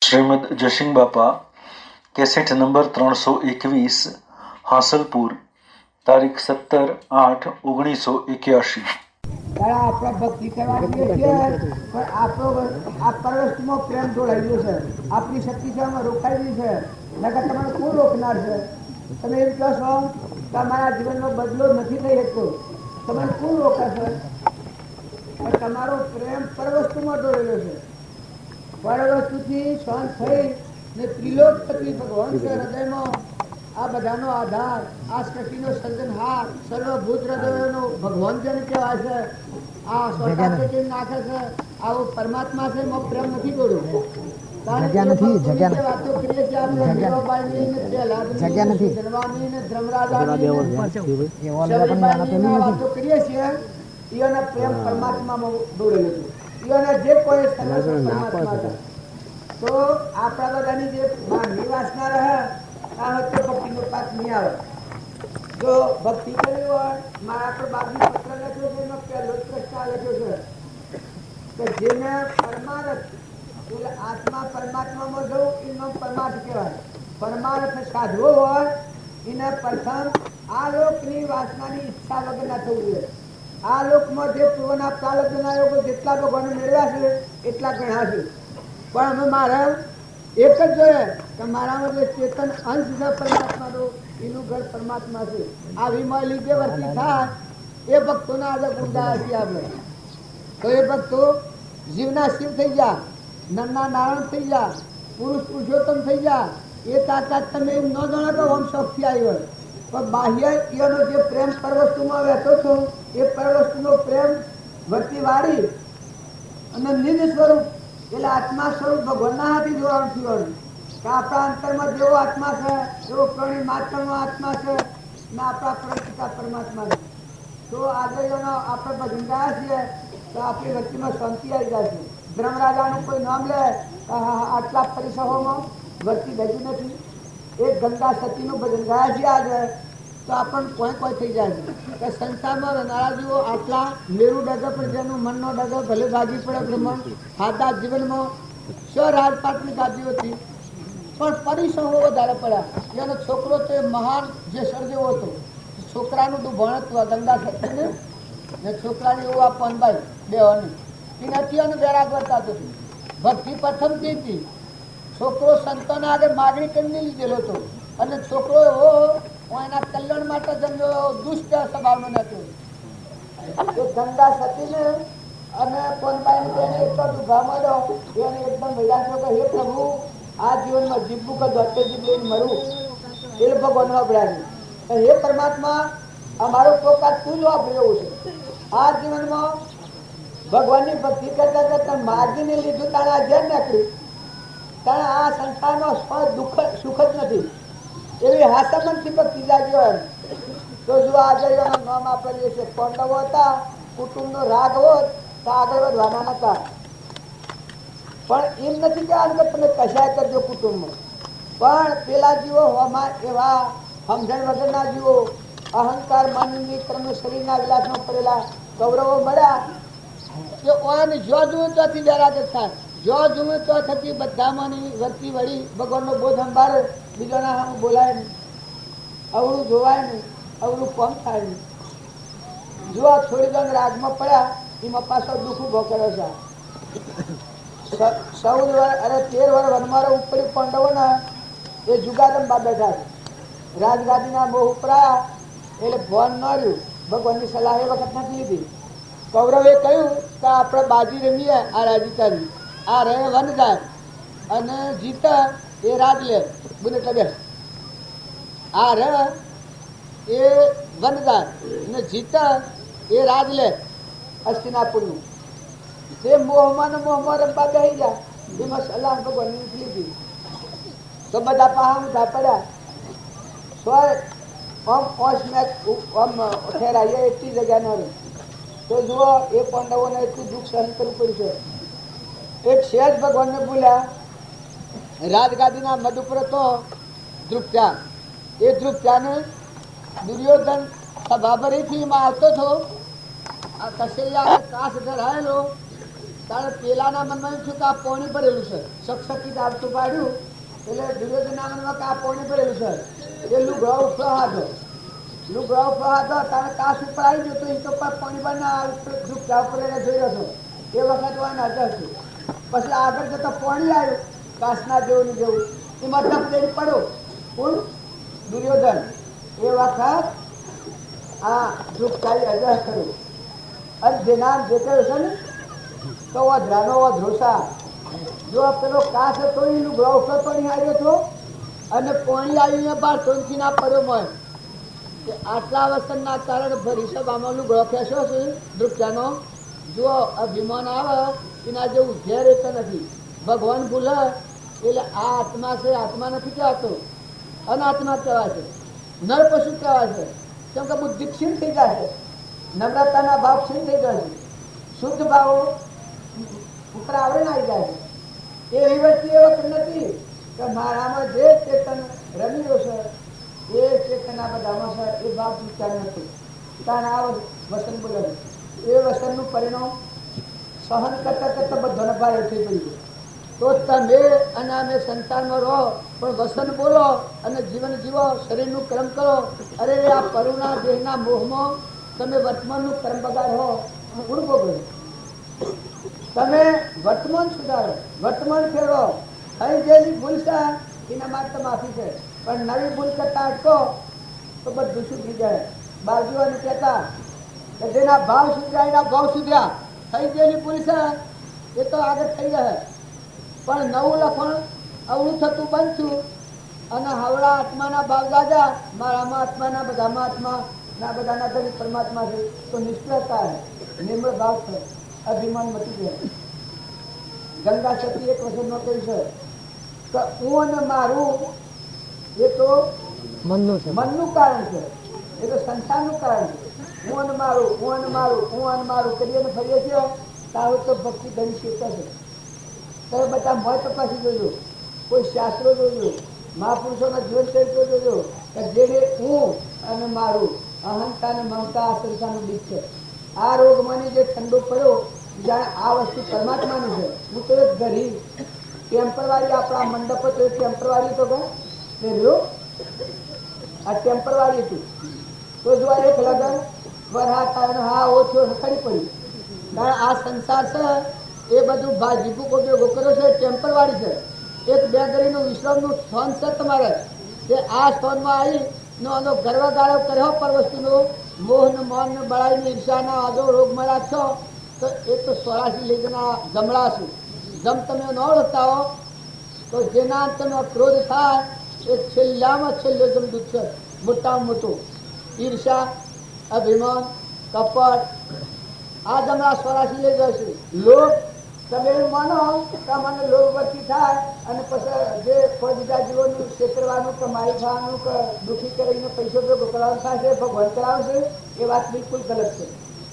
શ્રીમદ જશિંગ બાપા cassette number 321 Hansalpur તારીખ 17/8/1981। આપણે ભક્તિ કરવા જઈએ છીએ પણ આપણો આ પરવસ્તુમાં પ્રેમ જોડાઈ ગયો છે, આપણી શક્તિ છે એમાં રોકાઈ ગઈ છે, નકર તમારે કોણ રોકનાર છે? તમે એમ કહો છો કે અમારા જીવનનો બદલો નથી થઈ શકતો, તમારે કોણ રોકાશે? તમારો પ્રેમ પરવસ્તુમાં જોડેલો છે, પરવસ્તુથી શાંત થઈ ને ત્રિલોકપતિ ભગવાન છે હૃદયમાં, આ બધાનો આધાર, આ સૃષ્ટિનો સર્જનહાર, સર્વભૂત હૃદયનો ભગવાન જેને કહેવાય છે, આ સ્વતંત્ર નાખે છે, આવો પરમાત્મા છે, એમાં પ્રેમ નથી જોડ્યો। પ્રેમ પરમાત્મામાં દોડેલો છે, જે કોઈ તો આપણા બધાની જે માનવી વાસના રહે આ વખતે ભક્તિનો પાક નહીં આવે। જો ભક્તિ કરી હોય, મારા પર બાબી પત્ર લખ્યો છે, એનો પહેલો જ પ્રશ્ન લખ્યો છે કે જેને પરમાર્થ એટલે આત્મા પરમાત્મામાં જવું એનો પરમાર્થ કહેવાય। પરમાર્થ સાધવો હોય એને પ્રથમ આ લોકની વાસનાની ઈચ્છા વગર ના થવું જોઈએ। આ લોકમાં જે પૂર્વના પ્રારબ્ધના યોગો જેટલા ભગવાન મેળવ્યા છે એટલા ઘણા છે, પણ અમે મારે એક જ જોઈએ કે મારામાં જે ચેતન અંશ છે પરમાત્માનો, એનું ઘર પરમાત્મા છે। આ વિમય લીધે વર્તી થાય એ ભક્તોના આજે ગુંડા છીએ આપણે, તો એ ભક્તો જીવના શિવ થઈ ગયા, નરના નારાયણ થઈ ગયા, પુરુષ પુરુષોત્તમ થઈ ગયા। એ તાકાત તમે એમ ન જાણો કે ઓમ શોખથી આવી હોય, પણ બાહ્ય એનો જે પ્રેમ પરવસ્તુમાં વહેતો છો એ પરવસ્તુનો પ્રેમ વર્તી વાળી અને નિજ સ્વરૂપ એટલે આત્મા સ્વરૂપ ભગવાનના હાથી જોવાનું થયું કે આપણા અંતરમાં જેવો આત્મા છે એવો પ્રાણી માત્રનો આત્મા છે ને આપણા પરમપિતા પરમાત્મા છે। તો આજે આપણે ભજન ગયા છીએ તો આપણી વ્યક્તિમાં શાંતિ આવી જાય છે। ધર્મરાજાનું કોઈ નામ લે આટલા પરિસરોમાં વર્તી ભેગી નથી, એક ગંગા સતીનું ભજન ગયા છીએ આજે તો આપણને કોઈ થઈ જાય છે કે સંસારમાં નારાજીઓ આટલા મેરુ ડગર પર જેનું મનનો ડગર ભલે ભાગી પડે બ્રહ્મણ સાદા જીવનમાં રાજપાટની ગાદીઓ હતી, પણ પરિસરો વધારે પડ્યા। એનો છોકરો તો મહાન જે સર્જ્યો હતો, છોકરાનું તો ભણ હતું ગંગા સતીને ને છોકરાની એવું આ પનભાઈ બેવાની એનાથી અને બેરાગ વર્તાતો હતું। ભક્તિ પ્રથમથી હતી, છોકરો સંતોના આગળ માગણી કરીને લીધેલો હતો અને છોકરો એવો એના કલ્યાણ માટે જન્મ્યો, દુષ્ટ સ્વભાવનો નતો। ગંગા સતીને અને કોનબાઈ તેને એટલો દુભા મળ્યો, એને એકદમ ભૈયા થયો કે હે પ્રભુ આ જીવનમાં જીવવું કે દોતે જીવ લઈને મરવું એ ભગવાન વાપર્યા છે। હે પરમાત્મા અમારો પોકાર તું જ વાપર્યો છે। આ જીવનમાં ભગવાનની ભક્તિ કરતા કરતા માર્ગીને લીધું તાણે આ જેમ નીકળ્યું તાણે આ સંસારમાં દુઃખ સુખ જ નથી એવી હાસમનથી ભક્તિ જાગી હોય। તો જો આજે નામ આપેલું છે પાંડવો હતા, કુટુંબનો રાગ હોત તો આગળ વધવાના નતા, પણ એમ નથી કહેવાનું કે તમે કશાય કરજો કુટુંબમાં, પણ પેલા જીવો હોમાં એવા સમજણ વગરના જીવો અહંકાર માનની કર્મ શરીરના વિલાસમાં પડેલા કૌરવો મળ્યા કે ઓને જો જુએ ત્યાંથી વૈરાગ્ય થાય, જો જુએ તો થકી બધામાંની વર્તી વળી ભગવાનનો બોધ સંભાળે, બીજાના સામે બોલાય નહીં, અવળું જોવાય નહીં, અવળું કમ થાય નહીં। જો આ થોડી જણ રાજમાં પડ્યા એમાં પાછો દુઃખ ઉભો કર્યો છે। 14 વર્ષ અરે 13 વર્ષ વનમારો ઉપરી પાંડવોના એ જુગારંબા બેઠા છે, રાજગાદીના મોહ ઉપરાયા એટલે ભવન ન રહ્યું, ભગવાનની સલાહ એ વખત નથી લીધી। કૌરવે કહ્યું કે આપણે બાજી રમીએ આ રાજીતાની, આ રહે વન જાય અને જીતે એ રાજ લે, બોલે કે આ રહે એ વન જાય ને જીતે એ રાજ લે હસ્તિનાપુરનું। તે મોહમાં ને મોહમાં રમવા બેસી ગયા, એમાં સલાહ ભગવાનની નથી લીધી તો બધા પાહા પડ્યા। ઠેરાઈએ એટલી જગ્યા ન રહી તો જુઓ એ પાંડવોને એટલું દુઃખ સહન કરવું પડ્યું છે। એક શેષ ભગવાનને બોલ્યા, રાજગાદીના મધ ઉપર હતો દ્રુપત્યા, એ દ્રુપત્યાને દુર્યોધન સભા ભરીથી આવતો હતો, આ કસૈયા કાસ ધરાયેલો તારે પેલાના મનમાં એમ થયું કે આ પાણી ભરેલું છે. સખસખી આવતું પાડ્યું એટલે દુર્યોધનના મનમાં કે આ પાણી ભરેલું છે. એ લુગડો ઉફળો હાથો તારે કાશ ઉપર આવી ગયો તો એ તો પાણી બના ઝૂકતા ઉપર એને જોઈ રહ્યો હતો. એ વખત વાન હાજર છું. પછી આગળ જતા પાણી આવ્યું કાશના જેવું ને જેવું એમાં ટપકેરી પડ્યો. કોણ? દુર્યોધન. એ વખત આ ઝૂકતાઈ અજર કર્યું. અને જેના જે કહ્યું છે ને તો વધરાનો વધરોસા. જો પેલો કાશ હતો એ લુગડો ઉફળો તો નહીં આવ્યો હતો અને પાણી આવીને બાર ટોંકી ના પડ્યો મળે. આટલા વસનના કારણે ભરીસબ આમાં લુગડો ખેંચ્યો છે દૃપ્જાનો. જો અભિમાન આવે એના જેવું ઝેર એ તો નથી. ભગવાન ભૂલે એટલે આ આત્મા છે આત્મા નથી કહેવાતો, અનાત્મા કહેવાય છે, નર પશુ કહેવાય છે. કેમ કે બુદ્ધિ ક્ષીણ થઈ જાય છે, નમ્રતાના ભાવ ક્ષીણ થઈ જાય છે, શુદ્ધ ભાવો ઉપર આવરણ આવી જાય છે. એવી વસ્તુ એ વખત નથી કે મારામાં જે ચેતન રમી રહ્યો છે એ ચેતના બધામાં છે એ ભાવ વિચાર નથી. કારણ આ વસન બોલે એ વસનનું પરિણામ સહન કરતા કરતા બધાને ભારે થઈ ગયું. તો તમે અને અમે સંસારમાં રહો પણ વસન બોલો અને જીવન જીવો, શરીરનું કર્મ કરો. અરે આ પરુના દેહના મોહમાં તમે વર્તમાનનું કર્મ બગાડો. ગુણ ભોગવો. તમે વર્તમાન સુધારો, વર્તમાન ફેરવો. અહીં જેની ભૂલ છે એના માટે માફી છે, પણ નવી ભૂલ કરતા અટકો તો બધું સુધરી જાય. બાજુઓને કહેતા કે જેના ભાવ સુધર્યા એના ભાવ સુધર્યા. થઈ ગયેલી ભૂલ છે એ તો આગળ થઈ રહે, પણ નવું લખણ અવળું થતું બંધ થયું અને હવળા આત્માના ભાવ દાદા મારામાં આત્માના બધામાં આત્મા ના બધાના ઘરે પરમાત્મા છે. તો નિષ્ફળતા નિમ્ર ભાવ છે, અભિમાન મટી જાય. ગંગા સતી એક વચનમાં કહ્યું છે કે હું અને મારું એ તો મનનું કારણ છે, એ તો સંસારનું કારણ છે. હું અને મારું, હું અને મારું, હું અને મારું કરીએ ને ફરીએ છીએ તારું તો ભક્તિ ઘણી શીખે છે. તમે બધા મોય તપાસી જોજો, કોઈ શાસ્ત્રો જોજો, મહાપુરુષોના જીવન ચરિત્રો જોજો કે જેને હું અને મારું અહંતા અને મમતા આ સંસારનું બીજ છે. આ રોગ મને જે ઠંડો પડ્યો જાણે આ વસ્તુ પરમાત્માની છે. હું તો એક ઘરી ટેમ્પરવારી આપણા મંડપ હતો એ ટેમ્પરવારી તો રહ્યો આ ટેમ્પરવારી હતું. તો જો એક લગન વરહાત હા ઓછો ખરી પડી. કારણ આ સંસાર છે એ બધું ભાજીભૂકો ભેગો કર્યો છે, ટેમ્પરવારી છે. એક બે ઘડીનું વિશ્રામનું સ્થાન છે તમારે, કે આ સ્થાનમાં આવી નો આનો ગર્વગાળો કર્યો પર વસ્તુનો મોહ ને મોન ને બળાઈ ને ઈર્ષાના આદો રોગ મળ્યા છો તો એ તો 84 લીગના જમણા છું. જમ તમે ન ઓળખતા હો તો જેના તમે ક્રોધ થાય એ છેલ્લામાં છેલ્લો જમદૂત છે, મોટામાં મોટું. ઈર્ષા, અભિમાન, કપટ આ જમણા 84 લઈ જશે. લોભ તમે એવું માનો કે મને લોભ વચ્ચે થાય અને પછી જે બીજા જીવોનું છેતરવાનું કે મારી ખાવાનું કે દુઃખી કરીને પૈસો ભેગો કરવાનું થાય છે, ભગવાન કરાવશે, એ વાત બિલકુલ ગલત છે.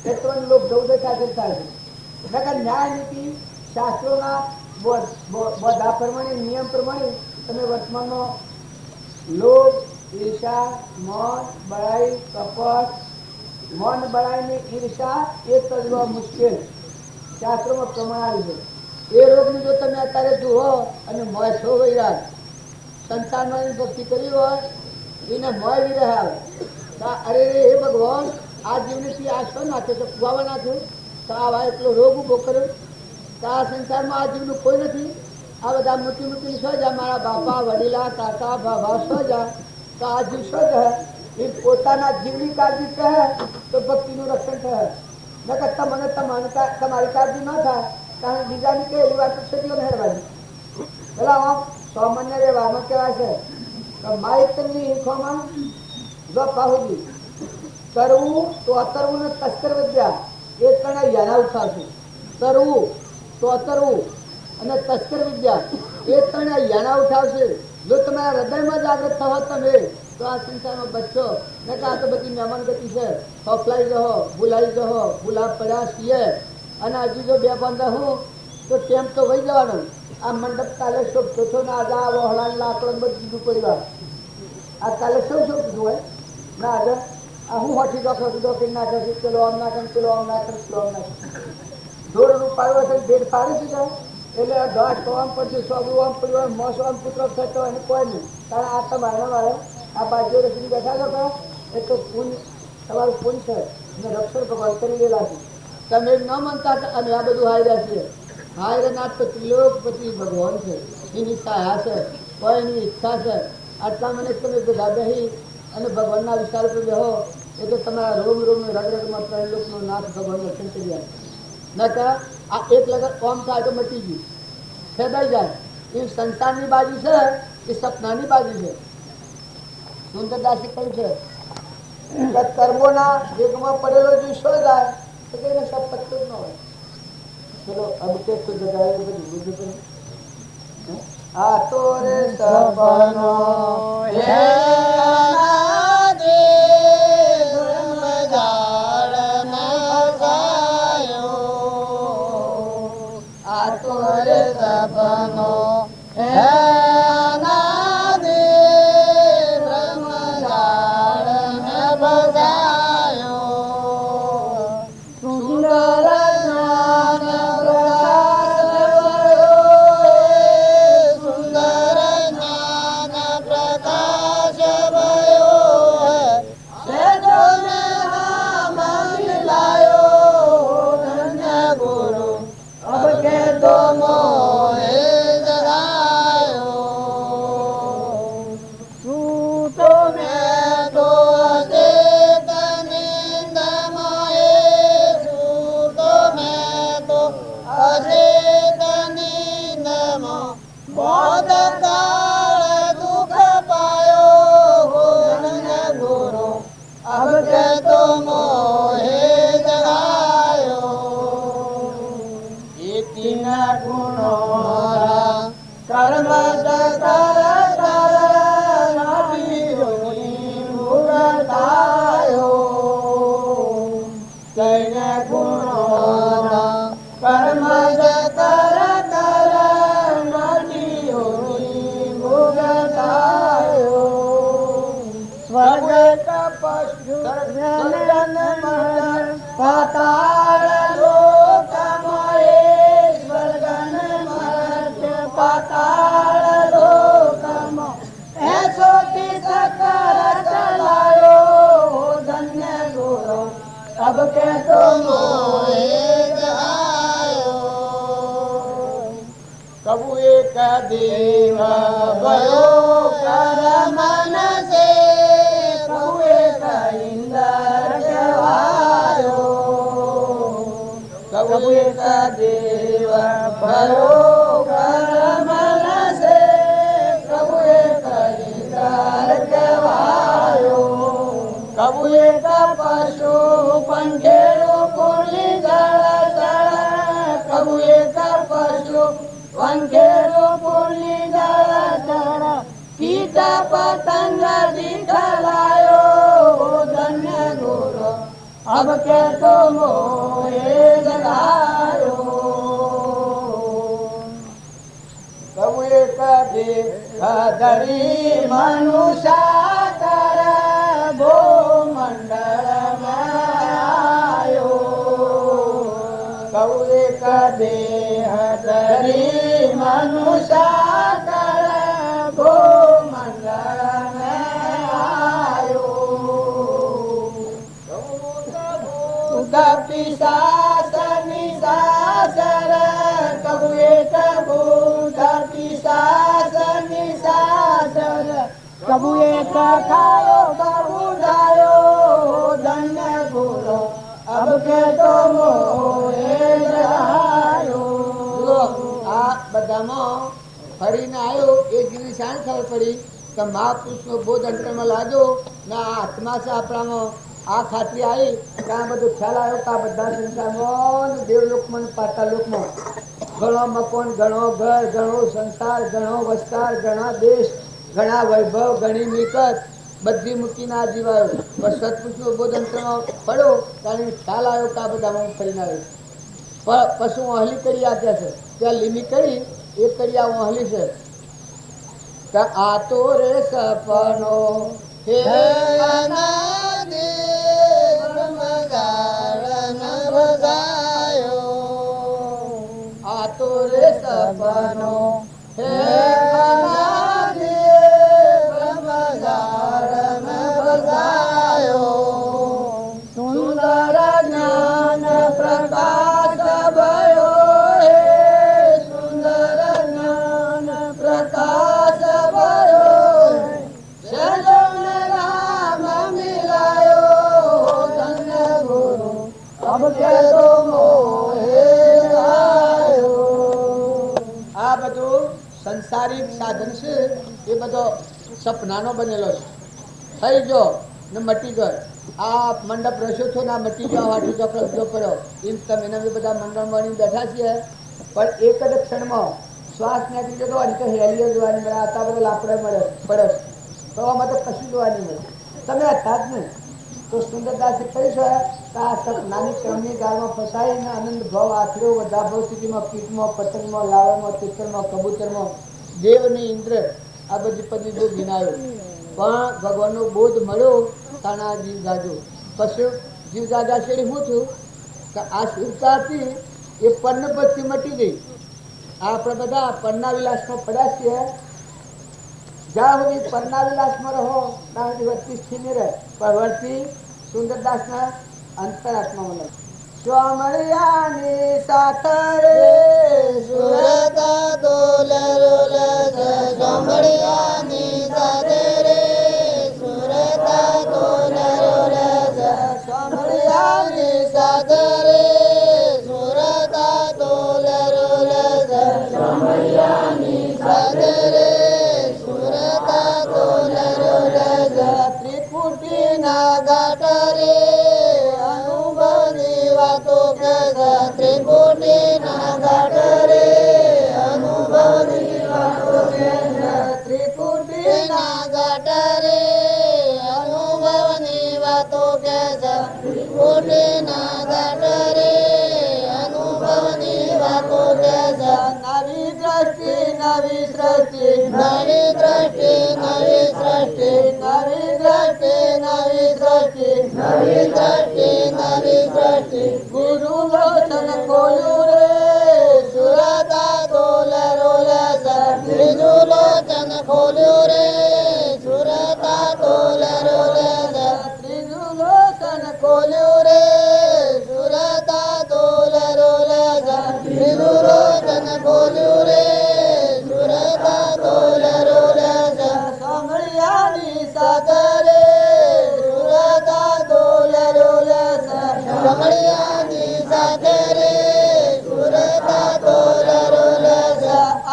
એ તમને લોભ દૌડે ખાતે થાય છે. એટલે ન્યાય નીતિ શાસ્ત્રોના બધા પ્રમાણે નિયમ પ્રમાણે તમે વર્તમાનમાં લોભ, ઈર્ષા, મન, બળાઈ, કપટ, મન બળાઈને ઈર્ષા એ તજવા મુશ્કેલ શાસ્ત્રોમાં પ્રમાણ આવ્યું છે. એ રોગની જો તમે અત્યારે જુઓ અને મોય છો વૈરાગ સંસારમાં ભક્તિ કરી હોય એને મોય વિરહ આવે. અરે હે ભગવાન આ જીવનથી આ શું નાખ્યો તો કુવાવા નાખ્યો તો આવા એટલો રોગ ઉભો કર્યો તો આ સંસારમાં આ જીવનું કોઈ નથી. આ બધા મોટી મોટી શું જા મારા બાપા વડીલા કાકા બાબા શું જા તો આ જીવ શું કહે એ પોતાના જીવની કાળજી કહે તો ભક્તિનું રક્ષણ કહે. ન કરતા મને તમારી કાળજી ન થાય કારણ બીજાની કે એવી વાત છેલ્લો મહેરબાની પેલા આમ સામાન્ય વ્યવહારમાં કહેવાય છે કે માહિતની હિંખોમાં જો પાહુજી તરવું તો અતરવું ને તસ્કર વિદ્યા એ ત્રણે યાના ઉઠાવશે. તરવું તો અતરવું અને તસ્કર વિદ્યા એ ત્રણે યાના ઉઠાવશે. જો તમારા હૃદયમાં જાગૃત થવો તમે તો આ સંસારમાં બચશો. ને કે આ તો બધી મહેમાન ગતિ છે, ફફલાઈ જહો, ભૂલાઈ જહો, ભૂલા પડ્યા છીએ અને હજુ જો બે બંધ હું તો ટેમ તો વહી જવાનું. આ મંડપ કાલે શોભ છો ને આજે આ વહળા લાકડો બધું દીધું પરિવાર આ કાલે શું કીધું હોય ના આજે આ હું હોઠી ડોક્ટર નાખે છે, પેલો આમ નાખે, પેલો આમ નાખે, પેલો આમ નાખે. દોરડું પાડવા છે ભેટ પાડી દીધા એટલે ઘાસ તો આમ પડશે સોગું આમ પડ્યું મોસો આમ પુત્ર થતો અને કોઈ નહીં કારણ આ તો મારે આ બાજુ રખી બેઠા લોકો એ તો પુણ્ય તમારું પુણ્ય છે ને રક્ષણ ભગવાન કરી દેલા છે તમે ન માનતા હતા અને આ બધું હાર્યા છે હાયરનાથ તો ત્રિલોકપતિ ભગવાન છે એની સહાય છે કોઈની ઈચ્છા છે આટલા મને તમે બધા બેહી અને ભગવાનના વિચાર પર બેહો એ તો તમારા રોમ રોમ રગરગમાં ત્રણલોકનો નાથ ભગવાન દર્શન કરી જાય નકર આ એક લગન કોમ થાય તો મટી ગયું ફેદાઈ જાય એ સંસારની બાજુ છે એ સપનાની બાજુ છે સુંદરદાસી કહ્યું છે કે કર્મોના વેગમાં પડેલો જો શું જાય તો એને સબ પત્તો જ ન હોય ચલો અબ કે તો જગાએ બધું બુદ્ધિ પણ આ તો રે સપનો હે अब के तो कबू एक देव भयो कर मन से कबू एक इंदर केवायो कबू एक देव भयो कर मन से कबू एक इंदर केवायो कबू एक पशु पंखेरो पुरली जड़ जड़ कबू एक पशु पंखेरो पुरली जड़ जड़ कीट पतंग दिखलायो धन्य गुरु अब के तो मोहे जगायो कबू एक धरी मनुष्य कर भो मंडल मायो कबू एक देह धरी मनुष्य कर भो मंडल आयो पिशाच निशाचर कबू एक भूत पिशाच निशाचर कबू एक खायो कबू जायो धन्य गुरु अब के तो मोहे जायो आ बधाમાં ફરીને આવ્યો એક દિવસ શાંત ખબર પડી કે મહાપુરુષનો બોધ અંતરમાં લાગ્યો ના આત્મા છે આપણામાં આ ખાતરી આવી કે આ બધું ખ્યાલ આવ્યો કે આ બધા સંસારમાં દેવલોકમાં પાતાલોકમાં ઘણો મકાન ઘણો ઘર ઘણો સંસાર ઘણો વસ્તાર ઘણા દેશ ઘણા વૈભવ ઘણી મિલકત બધી મૂકીને આ જીવાયો પણ સત્પુરુષનો બોધ અંતરમાં પડ્યો ત્યારે ખ્યાલ આવ્યો કે આ બધામાં ફરીને આવ્યો પણ પશુ વહલી કરી આપ્યા છે ત્યાં લીમી કરી એક કરી આ વહલી છે आ तो रे सपनो हे ब्रह्मगारण भगायो બનો હે ગણાધીએ બ્રહ્મજારમ બગાયો સુંદર જ્ઞાન પ્રકાશ ભયો હે સુંદર જ્ઞાન પ્રકાશ ભયો સજન રામ મિલાયો ધન્ય ગુરુ અબ કે તો મોહે ગાયો આ બધું સંસારિક સાધન છે એ બધો સપનાનો બનેલો છે થઈ ગયો ને મટી ગયો આ મંડપ રસ્યો થયો ને મટી ગયો વાટી ચોકડો જો પડ્યો એમ તમે એને બધા મંડળમાં બેઠા છીએ પણ એક જ ક્ષણમાં શ્વાસ નાખી જતો અને તો હેલીઓ જોવાની મળે આટલા બધા લાકડા મળે પડે તો આમાં તો કશું જોવાની મળે તમે હતા જ નહીં તો સુંદરદાસ કહી છે કે આ સપનાની ક્રમની ગાળમાં ફસાઈને આનંદ ભાવ આખરો બધા ભાવ સ્થિતિમાં કીટમાં પતંગમાં લાવામાં તિતરમાં કબૂતરમાં દેવની ઇન્દ્ર આ બધી પદી બહુ વિનાયો પણ ભગવાનનો બોધ મળ્યો તાના જીવ જાજો પછી જીવ જાજા શેરી શું થયું કે આ શિવતાથી એ પન્ન પછી મટી ગઈ આપણે બધા પન્ના વિલાસમાં પડ્યા છીએ જ્યાં સુધી પન્ના વિલાસમાં રહો ત્યાં સુધી વરતી સ્થિર રહે પણ વરતી સુંદરદાસના અંતરાત્મામાં લખે સ્વામળિયાની સાથે રે સુરત દોલ રોલ સ્વામળિયાની સાથે રે સુરત દોલ રોલ સ્વામળિયાની સાથે રે સુરત દોલ રોલ સ્વામળિયાની સાથે રે સુરત દોલ રોલ ત્રિપુટીના ઘાટ રે અનુભવની વાતો કે ત્રિપુટીના ઘાટ રે અનુભવની વાતો કે ત્રિપુટીના ઘાટ રે અનુભવની વાતો કે ત્રિપુટીના ઘાટ રે અનુભવની વાતો કે નવી દ્રષ્ટિ નવી સૃષ્ટિ નવી દ્રષ્ટિ નવી સૃષ્ટિ નવી દ્રષ્ટિ નવી સૃષ્ટિ નવી દ્રષ્ટિ નવી સૃષ્ટિ ગુરુ લોચન ખોલ્યું રે સુરતા દોલ રોલ ત્રીજું લોચન ખોલ્યું રે સુરતા દોલ રોલ ત્રીજું લોચન ખોલ્યું રે સુરતા દોલ રોલ ત્રીજું લોચન ખોલ્યું રે સુરતા દોલ રોલ સાંભળ્યાની સાથે રે સુરતા દોલ રોલ સાંભળ્યાની સાથે રે સુરતા દોલ રોલ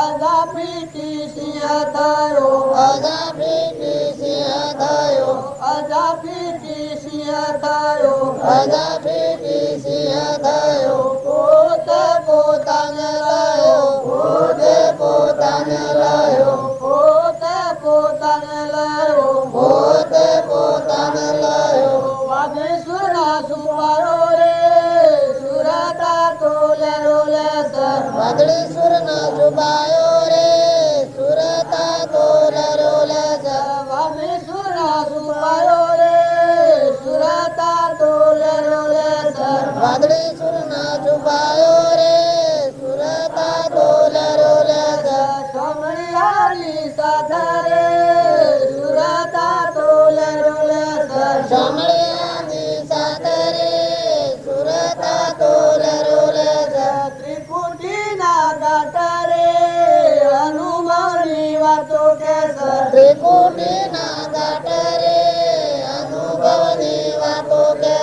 અગા પીટી સિંહ થયો અગા પીટી સિંહ થયો અગા પીટી સિંહ થયો અગા પીટી સિંહ થયો પોતે પોતાને લાયો પોતે પોતાને લાયો પોતે પોતાને લાયો પોતે પોતાને લાયો વાગેશ્વરા સુપાયો રે સુરતા તોલ રોલ વાગેશ્વરના સુપાયો રે સુરતા તોલ રોલ વાગેશ્વરા સુપાયો રે સુરતા તોલ રોલ વાગેશ્વરના સુપાયો રે સુરતા તોલ રોલ સામળિયાની સાથે રે સુરતા તોલ રોલ સામળિયાની સાથે રે સુરતા તોલ રોલ ત્રિપુટીના ઘાટ રે અનુભવની વાતો કે ત્રિપુટીના ઘાટ રે અનુભવની વાતો કે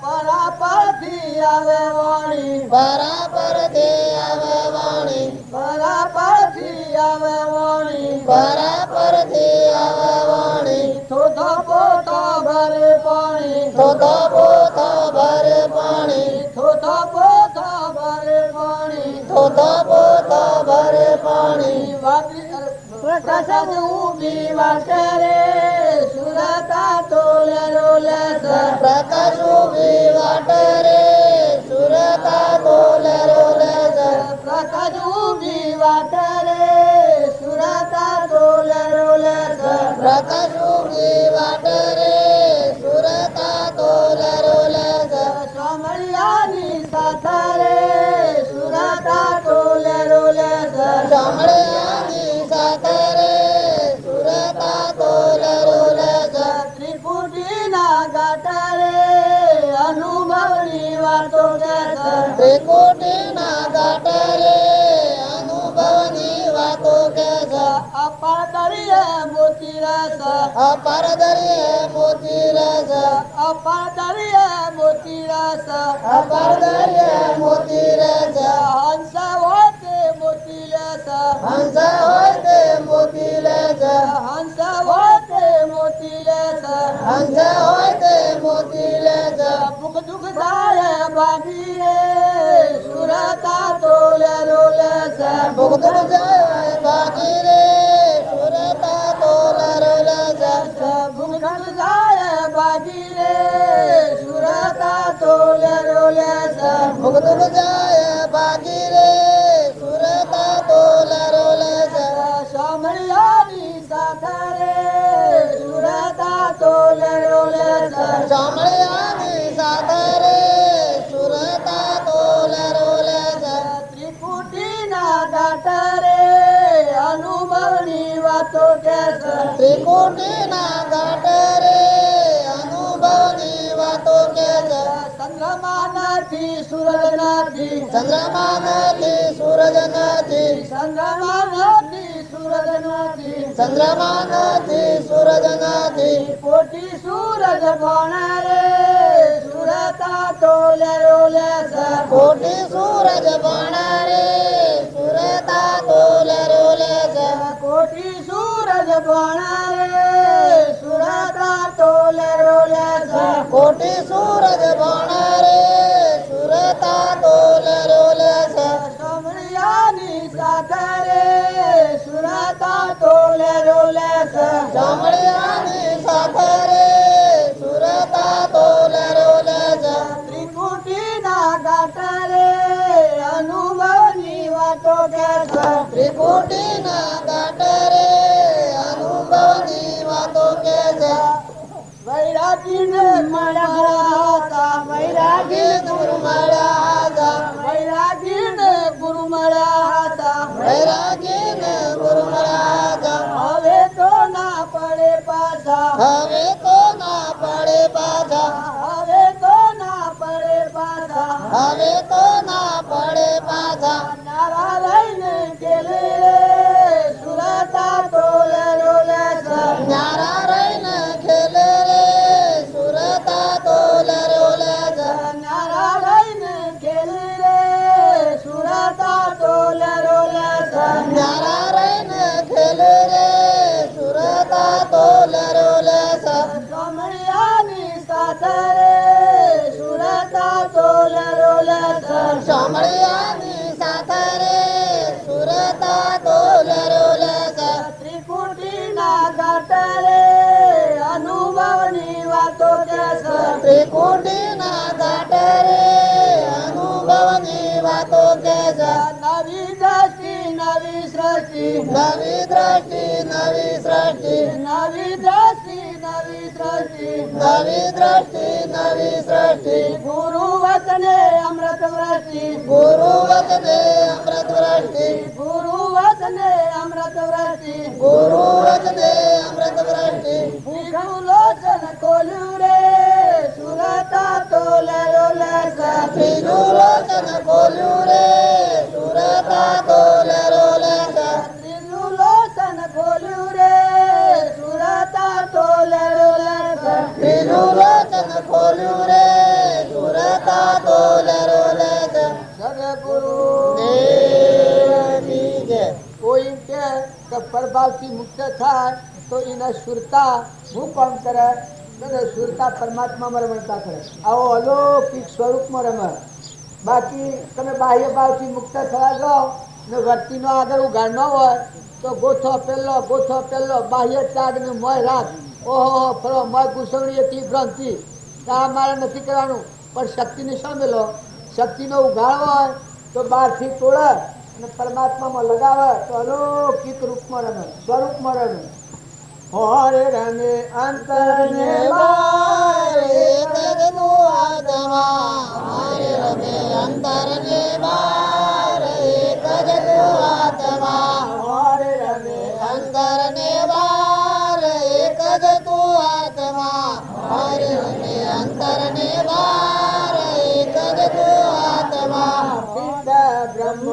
પરાપરથી આવે વાણી પરાપરથી આવે વાણી પરાપરથી આવે વાણી પરાપરથી આવે વાણી થોડો પોતો ભરે પાણી થોડો પોતો ભરે પાણી થોડો પોતો ભરે પાણી થોડો પોતો ભરે પાણી પ્રકાશ ઉભી વાટે રે સુરતા તોલ રોલ પ્રકાશ ઉભી વાટે રે સુરતા તોલ રોલ પ્રકાશ ઉભી વાટે રે સુરતા તોલ રોલ પ્રકાશ ઉભી વાટે રે સુરતા તોલ રોલ સામળિયાની સાથે રે સુરતા તોલ રોલ ત્રિકુટીના ગટરે અનુભવની વાતો કે છે. અપાર દરિયે મોતી રસ, અપાર દરિયે મોતી રસ, અપાર દરિયે મોતી રસ, અપાર દરિયે મોતી રસ, હંસ હોય તે મોતી લેસ, હંસ હોય તે મોતી લેસ, હંસ હોય તે મોતી લેસ, હંસ હોય તે મોતી લેસ. દુઃખ દુઃખ થાય બાકી રે સુરતા તોલે રોલે છે. ભુગ જાય બાકી રે સુરતા તોલા રોલા છે. ભૂખ દુઃખ જાય બાકી રે સુરતા તોલે રોલે છે. ભુગ જાય બાકી રે સુરતા તોલા રોલા છે. સાંભળ્યાની સાથે રે સુરતા તોલે રોલે છે. ચામડિયાની સાથે રે સુરતા તોલા રોલા છે. ત્રિકુટીના ગાટરે અનુભવની વાતો કે છે. ત્રિકુટીના ગટરે અનુભવની વાતો કે છે. ચંદ્રમા નથી સૂરજ નથી, ચંદ્રમા નથી સૂરજ નથી, ચંદ્રમા નથી સૂરજ નથી, ચંદ્રમા નથી સૂરજ નથી. કોટી સૂરજ ભણે રે સુરતા તોલે રોલે છે. કોટી સૂરજ ભણે રે સુરતા તોલે રોલે છે. કોટી સૂરજ ભણે રે સુરતા તોલે રોલે છે. કોટી સૂરજ ભણે રે સુરતા તોલે રોલે છે. સમળિયાની સાથે રે સુરતા તોલે રોલે છે. ચામડિયાની સાથે રે સુરતા તોલે રોલે છે. ત્રિકુટીના ગાટરે અનુભવની વાતો કે છે. ત્રિકુટીના ગટરે અનુભવની વાતો કે છે. વૈરાગીને મળ્યા હતા, વૈરાગી દૂર મળ્યા હતા, વૈરાગીને ગુરુ મળ્યા હતા. વૈરાગીને ગુરુ મળ્યા હતા. હવે તો ના પડે પાછા, હવે તો ના પડે પાછા, હવે તો ના પડે પાછા. હવે તો ના પડે પાછા. નારા લઈને ગેલે રે સુરતા તોલે રોલે છે. ન્યારા રહીને ખેલે રે સુરતા તોલે રોલે છે. નારા લઈને ગેલે રે સુરતા તોલે રોલે છે. ન્યારા રહીને ખેલે રે સુરતા તોલે રોલે છે. કમળિયાની સાથે રે સુરતા તોલે રોલે છે. ચામડિયાની સાથે રે સુરતા તોલે રોલે છે. ત્રિકુટીના ગાટરે અનુભવની વાતો કે છે. ત્રિકુટીના ગટરે અનુભવની વાતો કે છે. નવી દ્રષ્ટિ નવી સૃષ્ટિ, નવી દ્રષ્ટિ નવી સૃષ્ટિ, નવી દ્રષ્ટિ નવી સૃષ્ટિ, નવી દ્રષ્ટિ નવી સૃષ્ટિ. ગુરુ વચને અમૃત વૃષ્ટિ, ગુરુ વચને અમૃત વૃષ્ટિ, ગુરુ વચને અમૃત વૃષ્ટિ. ગુરુ વચને અમૃત વૃષ્ટિ. ભીખું લોચન ખોલ્યું રે સુરતા તોલે રોલે છે. ત્રીજું લોચન ખોલ્યું રે સુરતા તોલે રોલે છે. ત્રીજું લોચન ખોલ્યું રે સુરતા તોલે રોલે છે. ત્રીજું લોચન ખોલ્યું રે સુરતા તોલે રોલે છે. સદગુરુ દેવની જય. કોઈ કે પરભાવથી મુક્ત થાય તો એને સુરતા હું કામ કરે તો સુરતા પરમાત્મામાં રમણતા કરે. આવો અલૌકિક સ્વરૂપમાં રમે. બાકી તમે બાહ્ય ભાવથી મુક્ત થવા જાઓ ને વર્તીનો આગળ ઉગાડનો હોય તો ગોથો પહેલો બાહ્ય ત્યાગ ને મોય રાખ. ઓહો ફરો મોય ઘૂસવણી એટલી ભ્રાંતિ આ મારે નથી કરવાનું. પણ શક્તિને સામે લો, શક્તિનો ઉઘાડવો હોય તો બહારથી તોડે અને પરમાત્મામાં લગાવે તો અલૌકિક રૂપમાં રમે, સ્વરૂપમાં રમે. હોરે રમે અંતરને બાર એક જ તું આત્મા. હરે રમે અંતરને બાર એક જ તું આત્મા. હોરે રમે અંતરને બાર એક જ તું આત્મા. હરે રમે અંતરને બાર એક જ તું આત્મા.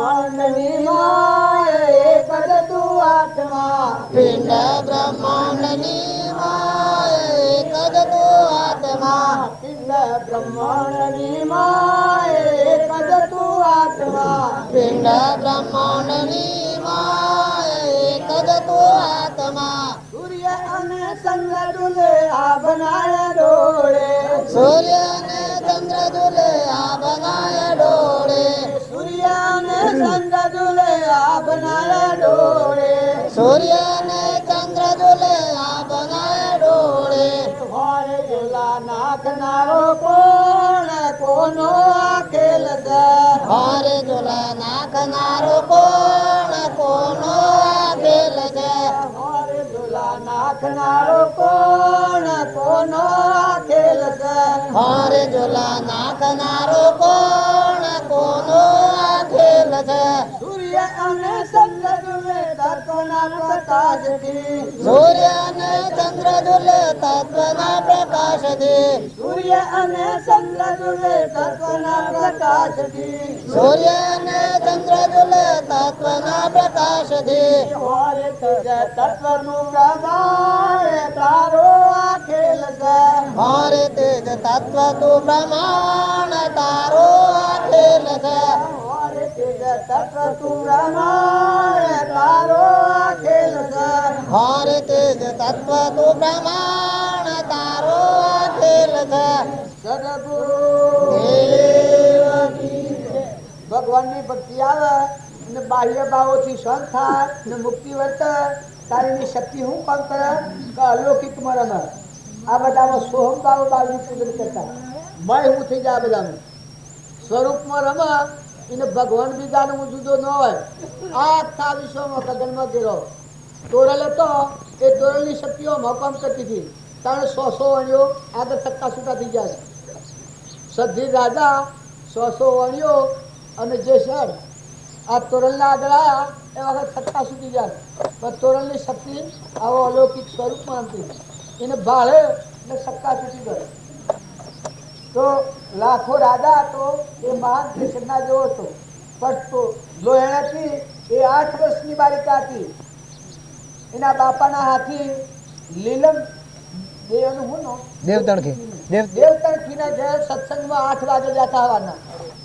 બ્રહ્માંડની માય એક જ તું આત્મા પિંડ બ્રહ્માંડની માય એક જ તું આત્મા પિંડ બ્રહ્માંડની માય એક જ તું આત્મા પિંડ બ્રહ્માંડની માય એક જ તું આત્મા સૂર્ય અને ચંદ્ર તુલે આ બનાયા ડોળે સૂર્ય ને ચંદ્ર ઝૂલે આ બનાય ડોળે સૂર્ય અને ચંદ્ર તુલે આ બનાયા ડોળે સૂર્ય ને ચંદ્ર ઝૂલે આ બનાય ડોળે હોરે ઝૂલા નાખનારો કોણ કોનો આ ખેલ છે હારે ઝૂલા નાખનારો કોણ કોનો આ ખેલ છે હોરે ઝૂલા નાખનારો કોણ કોનો આ ખેલ છે હારે ઝૂલા નાખનારો કોણ કોનો આ ખેલ છે સૂર્ય અને ચંદ્ર ઝૂલે તત્વના પ્રકાશથી સૂર્ય ને ચંદ્ર ઝૂલે તત્વના પ્રકાશથી સૂર્ય અને ચંદ્ર ઝૂલે તત્વના પ્રકાશથી સૂર્ય ને ચંદ્ર ઝૂલે તત્વના પ્રકાશથી હોરે તેજ તત્વનું પ્રમાણ તારો આ ખેલ છે હારે તેજ તત્વ તું પ્રમાણ તારો આ ખેલ છે હોરે તેજ તત્વ તું પ્રમાણ તારો આ ખેલ છે હારે તેજ તત્વ તું પ્રમાણ તારો આ ખેલ છે સદગુરુ ભગવાનની ભક્તિ આવે અને બાહ્ય ભાવોથી શાંત થાય અને મુક્તિ વર્તે તારીની શક્તિ હું કામ કરે કે અલૌકિકમાં રમે આ બધામાં સોહમ ભાવ બાજુ પૂજન કરતા મય હું થઈ જાય આ બધામાં સ્વરૂપમાં રમે એને ભગવાન બીજાનો જુદો ન હોય આ આખા વિશ્વમાં કદનમાં ગેરો તોરલ હતો એ તોરલની શક્તિઓ મકામ કરતી હતી કારણ 100 વણીઓ આગળ સત્તા છૂટા થઈ જાય સદ્ધી રાજા 100 વણીઓ અને જે સર આ તોરલના આગળ આવ્યા એ વખત સત્તા છૂટી જાય પણ તોરલની શક્તિ આવો અલૌકિક સ્વરૂપમાં હતી એને ભાળે એટલે સત્તા છૂટી ગઈ તો લાખો રાજા હતો એ મહાન કૃષ્ણના જેવો હતો પણ તો લોહેણાથી એ 8 વર્ષની બાલિકા હતી એના બાપાના હાથી લીલમ દેવનું હું નો દેવતણખીના જે સત્સંગમાં 8 વાગે જતા આવવાના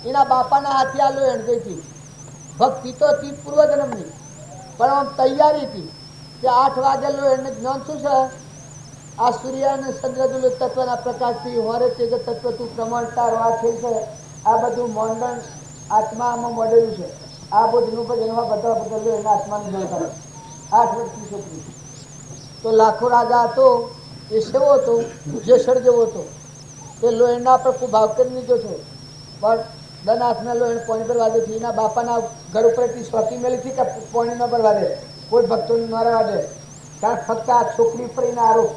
એના બાપાના હાથી આ લોહેણ ગઈ હતી ભક્તિ તો હતી પૂર્વજન્મની પણ આમ તૈયારી હતી કે 8 વાગે લોહેણને જ્ઞાન શું છે આ સૂર્ય અને ચંદ્રદુલ તત્વના પ્રકાશથી હોરે તેજ તત્વ તું પ્રમાણ તારો આ ખેલ છે આ બધું મોંડણ આત્મામાં મળેલું છે આ બધું ભજનમાં બધા બદલ્યું એના આત્માનું જ્ઞાન કરે 8 વર્ષની છોકરી તો લાખો રાજા હતો એ સેવો હતો જેસર જેવો હતો તે લોહીના પર ખૂબ ભાવ કરી લીધો છે પણ દનાથના લોહીને પોણી પર વાદે થી એના બાપાના ઘર ઉપરથી સ્વાતી મેળી હતી કે પોણી ન પર વાદે કોઈ ભક્તોને ન રહેવા દે કારણ ફક્ત આ છોકરી પર એના આરોપ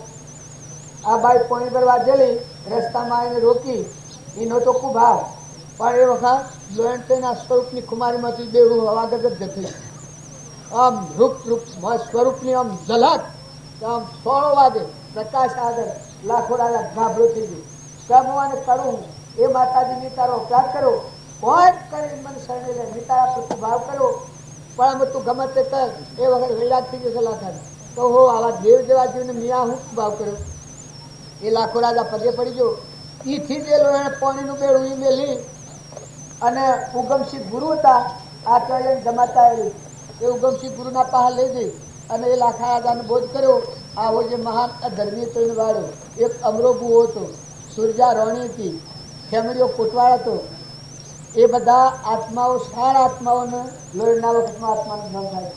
આ બાઈ પોણી પર વાજેલી રસ્તામાં આવીને રોકી એનો તો ખૂબ ભાવ પણ એ વખત લોહીણ તેના સ્વરૂપની કુમારીમાંથી બેડું હવાગત જ જતી આમ રૂપ સ્વરૂપની આમ ઝલક આમ 16 વાગે પ્રકાશ આગળ લાખો રાજા ગાભરો થઈ ગયો કેમ હું કરું એ માતાજીની તારો અપરાધ કરો કોઈ કરી મને શરણે લે ની તારા પ્રતિ ભાવ કરો પણ અમે તું ગમે તે કર એ વખત વૈરાગ થઈ જશે લાખાને તો હો આવા દેવ જેવા જીવને મિયા હું ભાવ કર્યો એ લાખો રાજા પગે પડી ગયો ઈથી જ એ લોહીને પાણીનું બેડું ઈ મેલી અને ઉગમસિંહ ગુરુ હતા આચાર્ય જમાતા એ ઉગમસિંહ ગુરુના પાસે લઈ ગઈ અને એ લાખા રાજાને બોધ કર્યો આવો જે મહાન ધર્મી તોઈને વાળો એક અમરોગુ હતો સુરજા રોણી હતી ખેમરીઓ કોટવાળ હતો એ બધા આત્માઓ 4 આત્માઓને લોહીના વખતમાં આત્માનું ધન થાય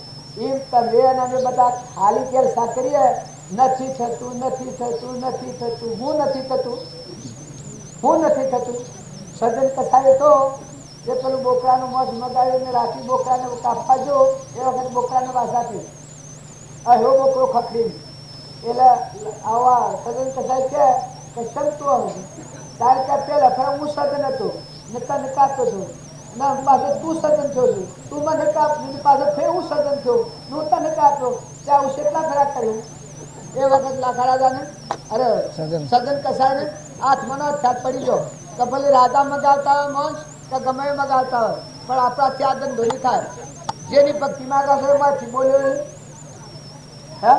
એમ તમે અને અમે બધા ખાલી કેરસા કરીએ નથી થતું નથી થતું નથી થતું હું નથી થતું સજ્જન કથાએ તો જે પેલું બોકરાનું મધ મગાવીને રાખી બોકરાને કાપવા જો એ વખત બોકરાને વાસાથી અહો બોકરો ખખડી એટલે આવા સજ્જન કથાએ કે સંતો તારે ત્યાં પેલા ફરે હું સજ્જન હતો નતા કાપતો હતો ના પાસે તું સજ્જન થયો છું તું મને કાપ પાસે ફેર હું સજ્જન થયો હું તને કાપ્યો ત્યાં હું કેટલા ખરાબ કર્યું એ વખત લાખા રાજાને અરે સજ્જન કસાઈને હાથ મનો છાત પડી ગયો કે ભલે રાજા મગાવતા હોય મંચ કે ગમે મગાવતા હોય પણ આપણા ત્યાં ધંધો નહીં થાય. જેની ભક્તિ માંગો છો એમાંથી બોલ્યો હે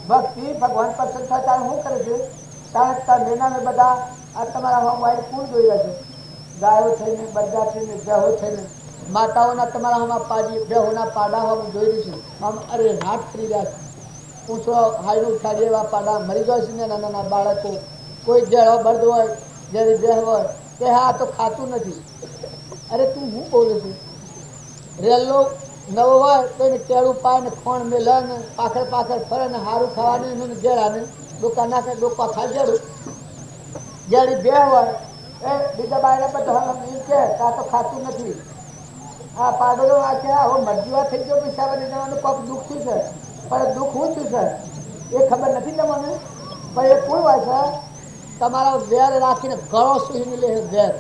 ભક્તિ ભગવાન પસંદ થાય ત્યારે શું કરે છે? કારણ તમે નામે બધા આ તમારા મોબાઈલ કોણ જોઈ રહ્યા છે? ગાયો થઈને, બરદા થઈને, બેહો થઈને, માતાઓના તમારા હમણાં પાડી બેહોના પાડા હું જોઈ રહી છું. આમ અરે હાથ ફરી રહ્યા છે. ઊંચો હાઈનું ઉઠાડી એવા પાડા મરી જાય છે ને નાના નાના બાળકો. કોઈ જેળો બળદ હોય, જેની બેહ હોય તે હા તો ખાતું નથી. અરે તું હું બોલું છું? રેલો નવો હોય તો એને કેળું પાય ને ખોણ મેલે ને પાછળ પાછળ ફરે ને સારું ખાવાનું એને જેડાને ડોકા નાખે ડોકા ખાઈ જેડું. જેની બે હોય એ બીજા બાયને બધા એમ કે આ તો ખાતું નથી. આ પાડોલો આ કે હવે મરજીવા થઈ ગયો પૈસા જવાનું કોઈક દુઃખ થયું છે. પણ દુઃખ શું થયું છે એ ખબર નથી તમને. પણ એ કોઈ હોય છે તમારા વેર રાખીને ગળો સુહીને લે વેર.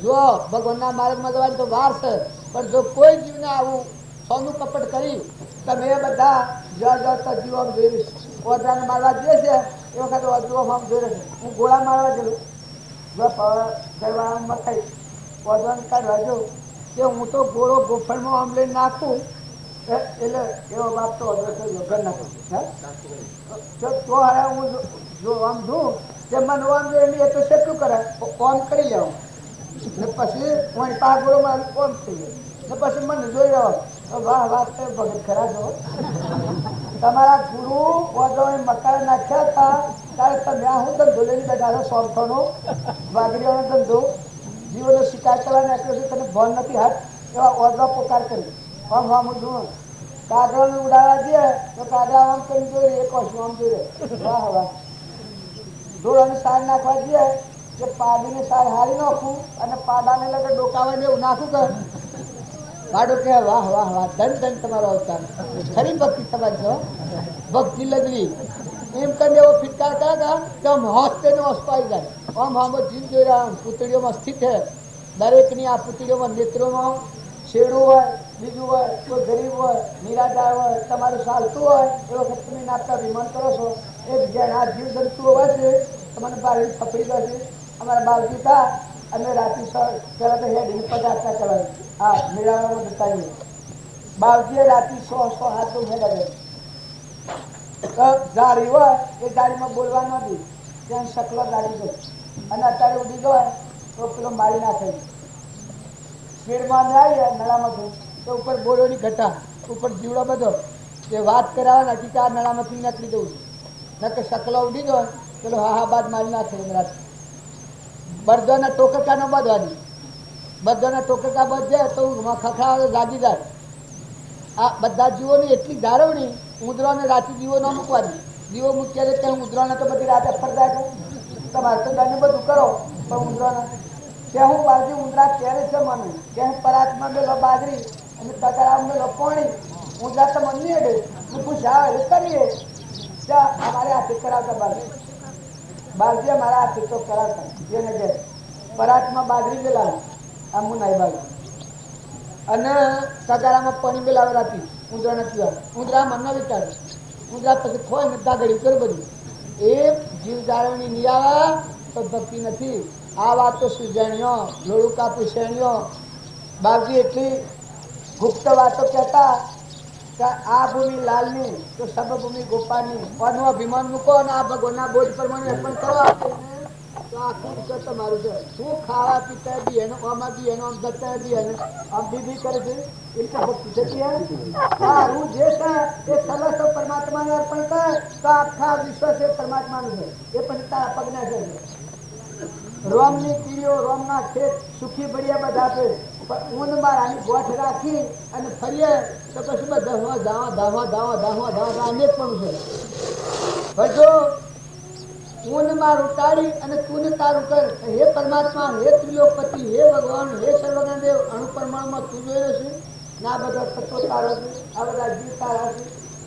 જો ભગવાનના માર્ગમાં જવાની તો વાર છે, પણ જો કોઈ જીવને આવું સોનું કપટ કરી તમે એ બધા જતા જીવો આમ જોઈ રહીશ. ઓઢાને મારવા જે છે એ વખત ઓઢો આમ જોઈ રહ્યો. હું ગોળા મારવા ગયેલું ગરવામાં મકાઈ ઓઢવાને કાઢવા જો કે હું તો ગોળો ગોફળમાં આમ લઈને નાખું એટલે એવો બાપ તો ઓઢો થયો ઘર નાખું તો હવે હું જો આમ જોઉં તે મને આમ જોઈએ એ તો કેટલું કરે કોમ કરી લેવું ને પછી હું પા ગોળો મારું કોમ થઈ ગયો ને પછી મને જોઈ રહ્યો વાહ વાત તો ભગત ખરા છો. તમારા ગુરુ ઓઢો મકાઈ નાખ્યા હતા ત્યારે તમે હું ધંધો લઈને બેઠા છો. સોરથોનો વાઘરીઓનો ધંધો જીવોનો શિકાર કરવા નાખ્યો છે. તને ભણ નથી હાથ એવા ઓઢો પોકાર કરી આમ આમ જોઉં કાગળને ઉડાડવા દે તો કાગળ આમ કરી જોઈ એક વર્ષ આમ જોઈ વાહ વાહ. ઢોળાની સાર નાખવા દે કે પાડીને સાર હારી નાખું અને પાડાને લગે ડોકાવાને એવું નાખું કર પાડો કે વાહ વાહ વાહ ધન ધન તમારો અવતાર. ખરી ભક્તિ તમારી છો. ભક્તિ લગવી એમ કરીને એવો ફિટકાર કરે કે આમ હોસ્તે ને હોસ્પાઈ જાય. આમ આમ જીવ જોઈ રહ્યા પૂતળીઓમાં સ્થિત છે. દરેકની આ પૂતળીઓમાં નેત્રોમાં શેડું હોય, બીજું હોય, કોઈ ગરીબ હોય, નિરાધાર હોય, તમારું ચાલતું હોય એ વખત તમે નાખતા વિમાન કરો છો. એ જગ્યાએ આ જીવ જંતુઓ હોય છે તમને બારી ફફડી જશે. અમારા બાળકી હતા અમે રાત્રિ પહેલા તો હેડ પદાર્થના કહેવાય હા મેળામાં બતાવીએ બાળકીએ રાત્રિ 100 હાથ તો હેડ જાળી હોય એ જાળીમાં બોલવા નથી ત્યાં શકલો ગાડી ગયો અને અત્યારે ઉડી ગયો તો પેલો મારી નાખે. સ્પીડમાં આવીએ નળામાંથી તો ઉપર બોલોની ઘટા ઉપર જીવડો બધો એ વાત કરાવવાના કે આ નળામાંથી નીકળી દઉં છું ન કે શકલો ઉડી ગયો પેલો હા બાદ મારી નાખે. રાત બધાના ટોકકા ન બાંધવાની બધાના ટોકકા બાંધે તો ખખડાવે જાગી જાય. આ બધા જીવોની એટલી જાળવણી ઉંદરાને રાતે દીવો ન મૂકવાની. દીવો મૂક્યા ત્યાં ઉંદરાને તો બધી રાતે ફરતા તમારે તો દંડ બધું કરો પણ ઉંદરાને ત્યાં હું બાજુ ઉંદરા ક્યારે છે મને ત્યાં પરાતમાં મેલો બાજરી અને તગારા મેલો પાણી ઉંદરા તો મને નહીં અડે હું પૂછા કરીએ ત્યાં અમારે હાથે કરાવતા બાજરી અમારા હાથે તો કરાવતા જેને જે પરાતમાં બાજરી મેલા આમ નાઈ બાજુ અને તગારામાં પાણી મેલાવે રાતી ઉંદરાને પીવા. ઉંદરા મન વિચારે ઉંદરા પછી ખોય ને દાગડી કરે બધું. એ જીવ જાળવણી નિરાવા તો ભક્તિ નથી. આ વાત તો સુજાણીઓ લોડું કાપી શેણીઓ બાપજી એટલી ગુપ્ત વાતો કહેતા કે આ ભૂમિ લાલની તો સર્વભૂમિ ગોપાલની કોનું અભિમાન મૂકો અને આ ભગવાનના બોધ પ્રમાણે અર્પણ કરો તો આખું વિચાર તમારું છે. શું ખાવા પીતા બી એનો આમાં બી એનો આમ જતા બી એને આમ બી કરે છે એ તો ભક્તિ છે. સારું જે છે એ સર્વસ્વ પરમાત્માને અર્પણ કરે તો આખા વિશ્વ છે પરમાત્માનું છે. એ પણ તારા પગના છે. રોમની કીડીઓ રોમના ખેત સુખી ભર્યા બધા છે પણ ઊન મારાની ગોઠ રાખી અને ફરીએ તો પછી બધા ધાવા અનેક પણ છે. જો ઊનમાં ઉતારી અને તું તારું કર હે પરમાત્મા હે ત્રિલોકપતિ હે ભગવાન હે સર્વજ્ઞદેવ અણુપરમાણુમાં તું જોયો છે ના બધા તત્વો તારા છે આ બધા જીવ તારા છે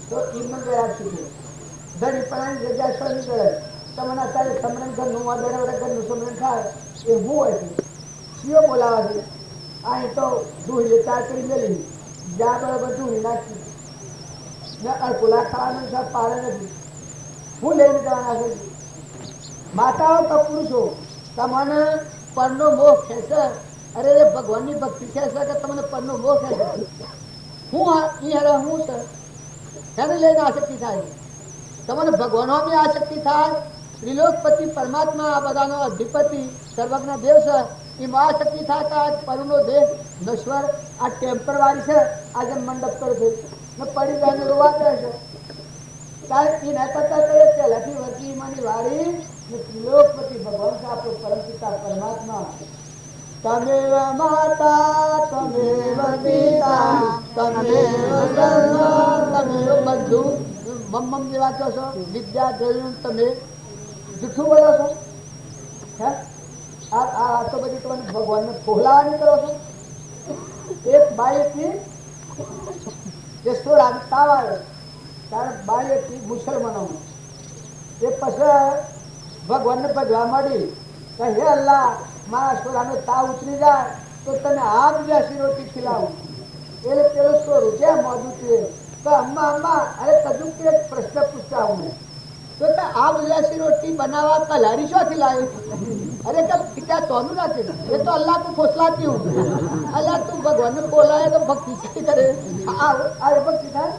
તો ઈમન ગયા છે. ધણી પણ જગ્યા શોધી કરે તમને અત્યારે સમરણ ઘરનું ઘરનું સમરણ થાય એ હું હોય છે શિયો બોલાવા છે. અહીં તો દૂધ ચાર કરી મેળવી જ્યાં બરાબર દૂધ નાખી ને અડકોલા ખાવાનું છે પાડે નથી. હું લઈને જવાના છે. માતાઓ કે પુરુષો તમને પરનો મોહ ખેંચે અરે એ ભગવાનની ભક્તિ છે કે તમને પરનો મોહ છે હું ઈ હેરે હું છે એને લઈને આસક્તિ થાય તમને ભગવાનોની આસક્તિ થાય ત્રિલોકપતિ પરમાત્મા આ બધાનો અધિપતિ સર્વજ્ઞ દેવ છે એમાં આસક્તિ થાય કે આ પરનો દેહ નશ્વર આ ટેમ્પરવારી છે આજે મંડપ કરે છે ને પડી જાય ને રોવા દે છે કારણ કે ના કરતા તો પહેલાથી વર્તી માની વારી ને ત્રિલોકપતિ ભગવાન છે આપણો પરમ પિતા પરમાત્મા તમેવ માતા તમેવ પિતા તમેવ સર્વ તમેવ બધું મમ્મ જેવા કહો છો વિદ્યા દ્રવ્ય તમે જૂઠું બોલો છો હે આ તો બધી તમે ભગવાનને ફોલાવાની કરો છો એક બાળકની જે સોળા તાવ આવે ત્યારે બાળકની મુસલમાનો એ પછી ભગવાનને ભજવા મળી કે હે અલ્લાહ મારા સોળાનો તાવ ઉતરી જાય તો તને આ બીજાસી રોટી ખીલાવું એટલે પેલો સોરું ક્યાં મોજું છે તો અમ્મા અમ્મા અરે કજું કે એક પ્રશ્ન પૂછતા હું તો આ બીજાસી રોટી બનાવવા કલારી શોથી લાવી અરે કે પિતા તોનું નથી એ તો અલ્લાહ કો ફોસલાતી હું અલ્લાહ તું ભગવાનને બોલાય તો ભક્તિ કરે આ ભક્તિ થાય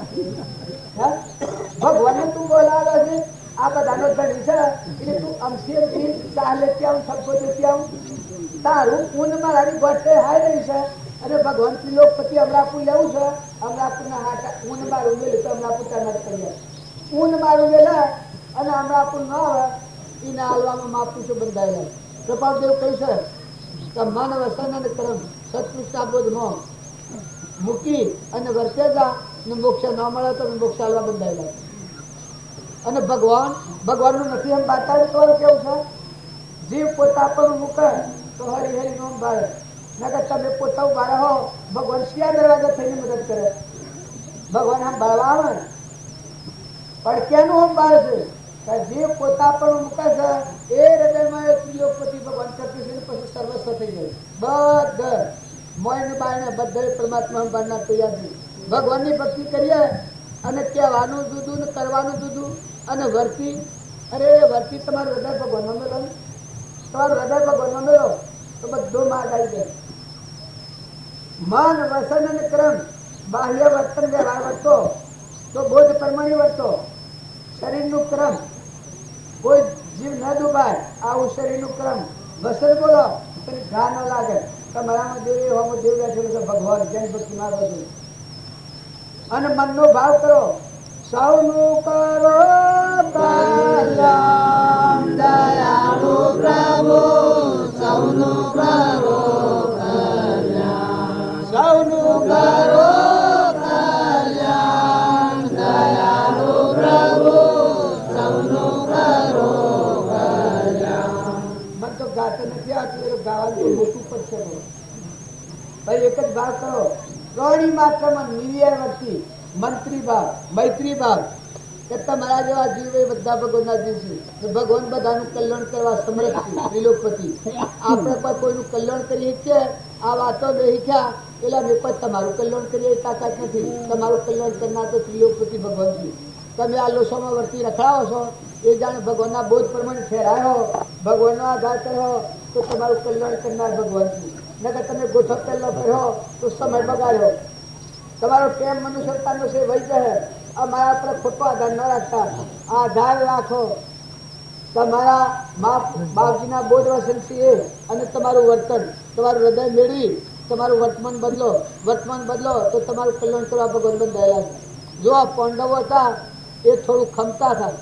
ભગવાનને તું બોલાવે છે આ બધાનો ધણી છે એટલે તું અમથી ચાહ લેતી આવું સબકો દેતી આવું તારું ઊન મારાની ગોઠે હાય રહી છે અને ભગવાન ત્રિલોકપતિ અમરાપુર લેવું છે અમરાપુરના હાટા ઊન મારું મેલે તો અમરાપુર તૈનાત કરીએ ઊન મારું મેલે અને અમરાપુર ન આવે એના હાલવામાં માપુસો બંધાયેલા કૃપાદેવ કહી છે કે મન વસન અને કર્મ સત્પુરુષના બોધમાં મૂકી અને વર્તેજા ને મોક્ષ ન મળે તો મોક્ષ હાલવા બંધાયેલા અને ભગવાનનું નથી એમ બાતાડી તો કેવું છે જીવ પોતા પર મૂકે તો હરી હરી નો બાળે નકર તમે પોતા બાળે હો ભગવાન શિયા દરવાજા થઈને મદદ કરે ભગવાન આમ બાળવા આવે પણ ક્યાંનું આમ બાળ છે જે પોતા પર મૂકે છે એ હૃદયમાં એ ત્રિલોકપતિ ભગવાન કરતી છે પછી સર્વસ્વ થઈ જાય બધા મોયને બાળને બધા પરમાત્મા બાળના તૈયાર છે ભગવાનની ભક્તિ કરીએ અને કહેવાનું જુદું ને કરવાનું જુદું અને વર્તી અરે વર્તી તમારું હૃદય ભગવાનનો મેળો તમારું હૃદય ભગવાનનો મેળો તો બધો માર્ગ આવી જાય મન વસન અને ક્રમ બાહ્ય વર્તન વ્યવહાર વર્તો તો બોધ પરમાણી વર્તો શરીરનું ક્રમ કોઈ જીવ ન ડૂબાય આવું શરીરનું ક્રમ વસન બોલો ઘા ન લાગે તમારામાં દેવ એવામાં દેવ બેઠેલો છે ભગવાન જૈન ભક્તિ મારો છે અને મનનો ભાવ કરો સૌનું કરો કલ્યાણ દયાળુ પ્રભુ સૌનું કરો કલ્યાણ સૌનું કરો કલ્યાણ દયાળુ પ્રભુ સૌનું કરો કલ્યાણ મન તો ગાતો નથી આવતું ગાવાનું મોટું પડશે ભાઈ એક જ ભાવ કરો ગૌરી માત્રામાં નિર્યર વર્તી મંત્રી ભાવ મૈત્રી ભાવ કે તમારા જેવા જીવ એ બધા ભગવાનના જીવ છે ભગવાન બધાનું કલ્યાણ કરવા સમર્થ છે ત્રિલોકપતિ આપણે પણ કોઈનું કલ્યાણ કરીએ છીએ આ વાતો બે શીખ્યા એટલે મેં પણ તમારું કલ્યાણ કરીએ તાકાત નથી તમારું કલ્યાણ કરનાર તો ત્રિલોકપતિ ભગવાન છે તમે આ લોસોમાં વર્તી રખડાવો છો એ જાણે ભગવાનના બોધ પ્રમાણે ઠેરાયો ભગવાનનો આધાર કર્યો તો તમારું કલ્યાણ કરનાર ભગવાન છે નકર તમે ગોઠો પહેલો કર્યો તો સમય બગાડ્યો તમારો ટેમ મનુષ્યતાનો છે વહી જાય અમારા પર ખોટો આધાર ન રાખતા આધાર રાખો તમારા બાપજીના બોધ વસન છે અને તમારું વર્તન તમારું હૃદય મેળવી તમારું વર્તમાન બદલો તો તમારું કલ્યાણ કરવા ભગવાન બંધાયેલા છે જો આ પાંડવો હતા એ થોડું ખમતા હતા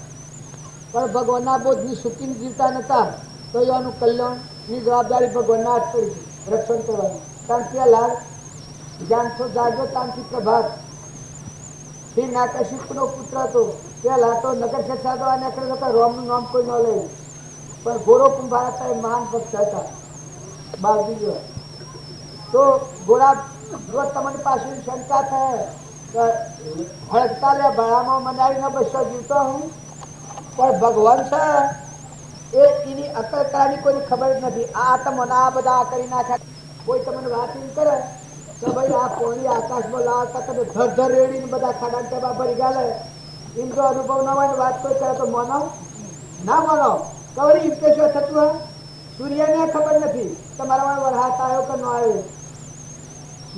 પણ ભગવાનના બોધની સુખી જીવતા નતા તો એનું કલ્યાણની જવાબદારી ભગવાનના હાથ પડી છે રક્ષણ કરવાનું કારણ કે લાલ જ્ઞાનસો જાગો તાંથી પ્રભાત તે નાકશિપનો પુત્ર હતો પેલા તો નગર સત્સાદો અને રોમનું નામ કોઈ ન લે પણ ગોરો કુંભારા એ મહાન ભક્ત હતા બાળજી તો ગોરા જો તમારી પાસે શંકા થાય હડતાલે ભાડામાં મનાવીને બસો જીવતો હું પણ ભગવાન છે એ એની અકલ કરાની કોઈને ખબર જ નથી આ તમને આ બધા કરી નાખ્યા કોઈ તમને વાત એમ કરે તો ભાઈ આ કોણી આકાશમાં લાવતા તમે ધર રેડીને બધા ખાડા ટેબા ભરી ગાલે એમ જો અનુભવ ન હોય વાત કોઈ કરે તો માનો ના માનો કવરી એમ કે શું થતું હોય સૂર્યને ખબર નથી તમારામાં વરસાદ આવ્યો કે ન આવ્યો.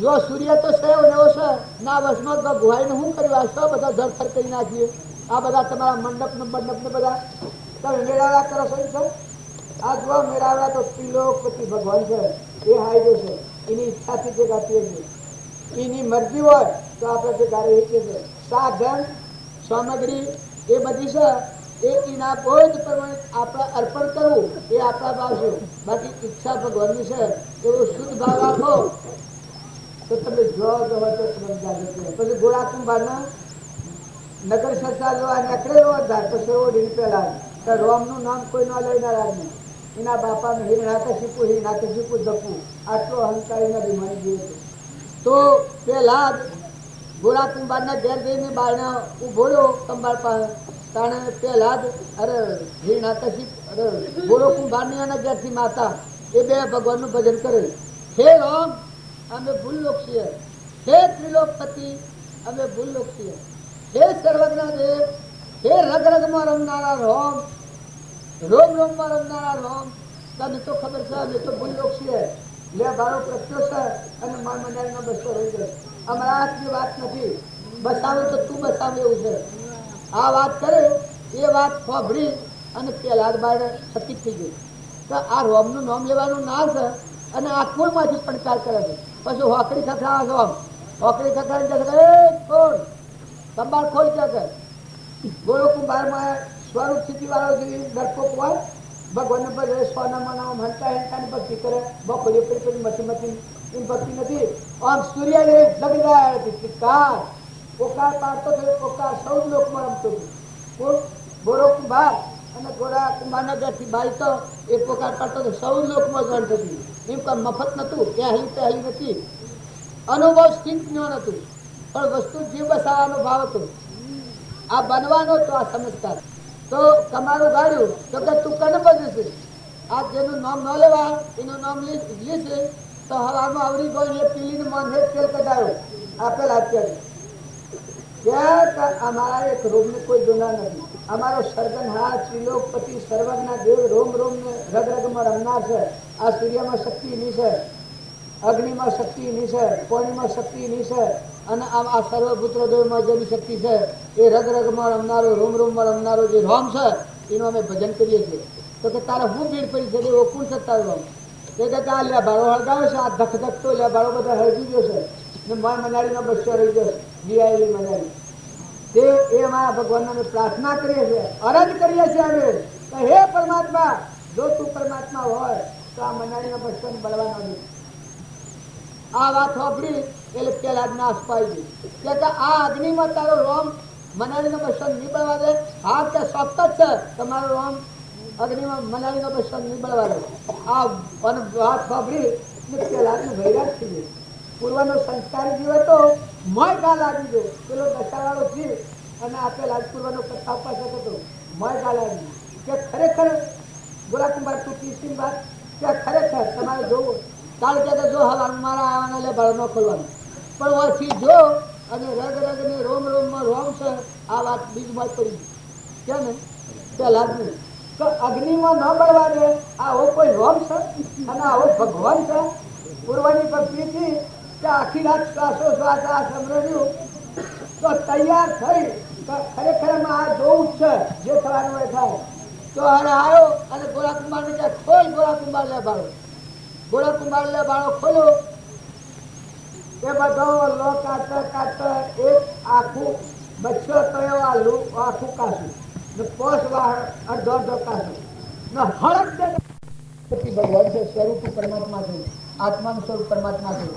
જો સૂર્ય તો છે એવો છે ના વસમાં ભગવાને શું કર્યું? આ શું બધા ધરફર કરી નાખીએ? આ બધા તમારા મંડપ ને બધા તમે મેળાવ્યા કરો છો સર. આ જો મેળાવ્યા તો ત્રિલોકપતિ ભગવાન છે, એ હાઈડો છે, એની ઈચ્છાથી જે ગાતી છે, એની મરજી હોય તો આપણે જે ગાડી હીચીએ છે. સાધન સામગ્રી એ બધી છે એ એના બોધ પ્રમાણે આપણે અર્પણ કરવું એ આપણા ભાવ છે. બાકી ઈચ્છા ભગવાનની છે એવો શુદ્ધ ભાવ રાખો તો તમે જો તો તમે જાગૃતિ. પછી ગોળા કુંભારના નગર સંસાર જોવા નીકળેલો હતા પછી ઓઢીને પેલા તો રોમનું નામ કોઈ ન લઈને રાખવું. એના બાપાને હિરણાકે શીખવું ધપવું આટલો અહંકારી નથી મળી ગયો હતો. તો પેલા ગોળા કુંભારના ઘેર જઈને બારણા ઉભો રહ્યો કંબાળ પાસે. તાણે પેલા જ અરે હિરણાકે અરે ગોળો કુંભારની અને ઘેરથી માતા એ બે ભગવાનનું ભજન કરે. હે રામ અમે ભૂલ્લોક છીએ, હે ત્રિલોકપતિ અમે ભૂલ્લોક છીએ, હે સર્વજ્ઞ દેવ, હે રગ રગમાં રમનારા રોમ, રોમ રોમમાં રમનારા રોમ, તને તો ખબર છે અમે તો ભૂલ્લોક છીએ. લે બારો પ્રશ્નો છે અને મન મંડાળીનો બસો રહી ગયો. અમારા હાથની વાત નથી, બસાવે તો તું બસાવે એવું છે. આ વાત કરે એ વાત સાંભળી અને પેલા બાર સતી થઈ ગઈ કે આ રોમનું નામ લેવાનું ના છે અને આ કુળમાંથી પડકાર કરે છે. પછી હોકડી ખખડાવે છે. આમ હોકડી ખખડાવીને ખોલ કંબાળ ખોલ કે ગોળો કુંભારમાં સ્વરૂપ સ્થિતિ વાળો જે ડરપોક હોય ભગવાનને બધે સોના મનામાં હંતા હેંતાની ભક્તિ કરે. બપોરે પેલી મથી એમ ભક્તિ નથી. આમ સૂર્યને લગી જાય હતી કાર પોકાર પાડતો થયો. પોકાર સૌ લોકમાં રમતો હતો. ગોળો કુંભાર અને ગોળા કુંભારના ઘરથી બાઈ તો એ પોકાર પાડતો હતો. સૌ લોકમાં ગણ થતી. એમ કામ મફત નતું, ત્યાં નથી. અનુભવ સ્થિત જ્ઞાન હતું પણ વસ્તુ જીવ બસાવવાનો ભાવ હતો. આ બનવાનો તો આ સમજતા તો તમારું ગાડ્યું તો કે તું કને બધું છે. આ જેનું નામ ન લેવા એનું નામ લીધે તો હવામાં આવડી ગયો. એ પીલીને મન તેલ કઢાયો આપેલ અત્યારે અમારા એક રોગને કોઈ ગુના નથી. અમારો સર્જનહાર ત્રિલોકપતિ સર્વજ્ઞ દેવ રોમ રોમ ને રગ રગમાં રમનાર છે. આ સૂર્યમાં શક્તિ ની છે, અગ્નિમાં શક્તિ ની છે, પાણીમાં શક્તિ ની છે અને આ સર્વપુત્ર દેવમાં જેની શક્તિ છે એ રગ રગમાં રમનારો રોમ રોમમાં રમનારો જે રોમ છે એનું અમે ભજન કરીએ છીએ. તો કે તારે હું ભીડ પડી છે એવો કોણ છે તારું રોમ? તે કે આ લેબાળો હળગાવે છે. આ ધક ધકતો લેબાળો બધા હળગી ગયો છે ને મય મનાડીનો બચ્ચો રહી ગયો દિવાળી મનાડી. તે એ અમારા ભગવાનને અમે પ્રાર્થના કરીએ છીએ, અરજ કરીએ છીએ અમે કે હે પરમાત્મા જો તું પરમાત્મા હોય તો આ મનાડીનો બચ્ચો બળવા ન દે. આ વાત સાંભળી એટલે પેલા જ નાશ પાઈ ગઈ કે આ અગ્નિમાં તારો રોમ મનાડીનો બચ્ચો નહીં બળવા દે. હા તે સપ્ત જ છે તમારો રોમ અગ્નિમાં મનાડીનો બચ્ચો નહીં બળવા દે. આ વાત સાંભળી પેલા જ ભૈરાજ થઈ ગઈ. પૂર્વનો સંસ્કારી જીવ હતો, મય ગા લાગી ગયો. પેલો દશાવાળો જીવ અને આપેલા પૂર્વનો કથા પાસે હતો મય ગા લાગી કે ખરેખર ગોળા કુંભાર તું તીસરી વાત કે ખરેખર તમારે જોવું કાલે કે જો હવા મારા આવવાના લે ભાડો ન ખોલવાનું પણ ઓછી જો અને રગ રગ ને રોમ રોમમાં રોમ છે. આ વાત બીજમાં પડી ગઈ કે ને પેલા જ નહીં તો અગ્નિમાં ન બળવા દે. આવો કોઈ રોમ છે અને આવો ભગવાન છે. પૂર્વની ભક્તિથી કે આખી રાત શ્વાસો શ્વાસ આ સમરણ્યું તો તૈયાર થઈ ખરેખર આ જોવું જ છે જે થવાનું એ થાય. તો હારે આવ્યો અને ગોળા કુંભારને કે ખોલ ગોળા કુંભાર લે ભાડો. ગોળા કુંભાર લે ભાડો ખોલો એ બધો લો કાઢતા એક આખું બચ્ચો તયો આખું કાશું ને પોષ અડધો અડધો કાશું ને હળક દે ભગવાન છે. સ્વરૂપ પરમાત્મા છે, આત્માનું સ્વરૂપ પરમાત્મા છે.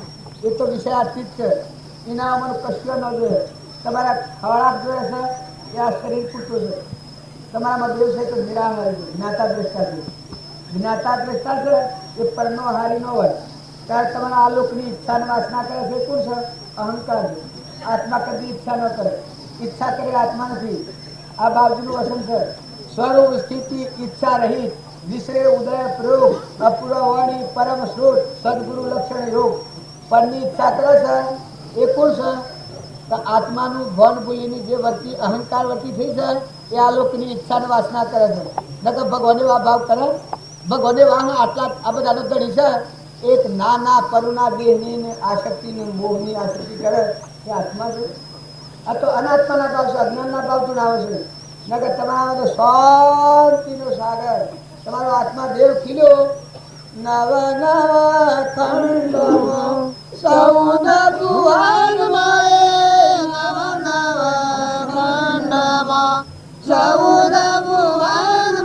એ તો વિષયાતીત છે. એના અમારું કશું ન જોઈએ. તમારા ખોરાક જોઈએ છે એ આ શરીર પૂરતું છે. તમારામાં દેવ છે તો નિરાહાર છે, જ્ઞાતા દ્રષ્ટા છે. જ્ઞાતા દ્રષ્ટા છે એ પરનો હારી ન હોય ત્યારે તમારા આ લોકની ઈચ્છાની વાસના કરે છે. કોણ છે? અહંકાર છે. આત્મા કદી ઈચ્છા ન કરે. ઈચ્છા કરે આત્મા નથી. આ બાજુનું વસન છે. સ્વરૂપ સ્થિતિ ઈચ્છા રહિત વિશ્રે ઉદય પ્રયોગ અપૂર્વવાણી પરમ શ્રોત સદગુરુ લક્ષણ યોગ. પરની ઈચ્છા કરે છે એ કોણ છે? તો આત્માનું ભણ ભૂલીની જે વર્તી અહંકાર વર્તી થઈ છે એ આ લોકની ઈચ્છાની વાસના કરે છે. ન તો ભગવાનનો આ ભાવ કરે ભગવાને વાહ આટલા આ બધાનો ધણી છે એક નાના પરુના દેહની ને આસક્તિને મોહની આસક્તિ કરે એ આત્મા છે. આ તો અનાત્માના ભાવ છે, અજ્ઞાનના ભાવથી આવે છે. નગર તમારા તો શાંતિનો સાગર તમારો આત્મા દેવ ખીલ્યો નવ નવ ખંડમાં સૌદ ભુવન નવ નવ ખંડમાં સૌદ ભુવન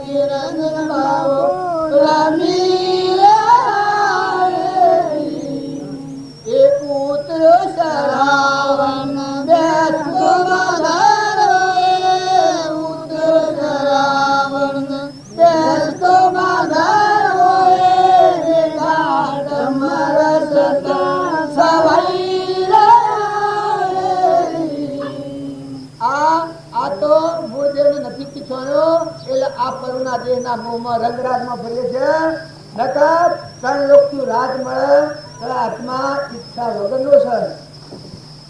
નિરંજન ભાવો રમી એ પુત્ર રાવણ બેસતો માધારો પુત્ર રાવણ બેસતો માધારો ઘાટ મરસ સવાઈ આ તો મૂળદેવને નથી પીછોડ્યો એટલે આ પરુના દેહના મોહમાં રંગરાજમાં ફરે છે. નકર ત્રણ લોકનું રાજ મળે તો આત્મા ઈચ્છા વગરનો છે.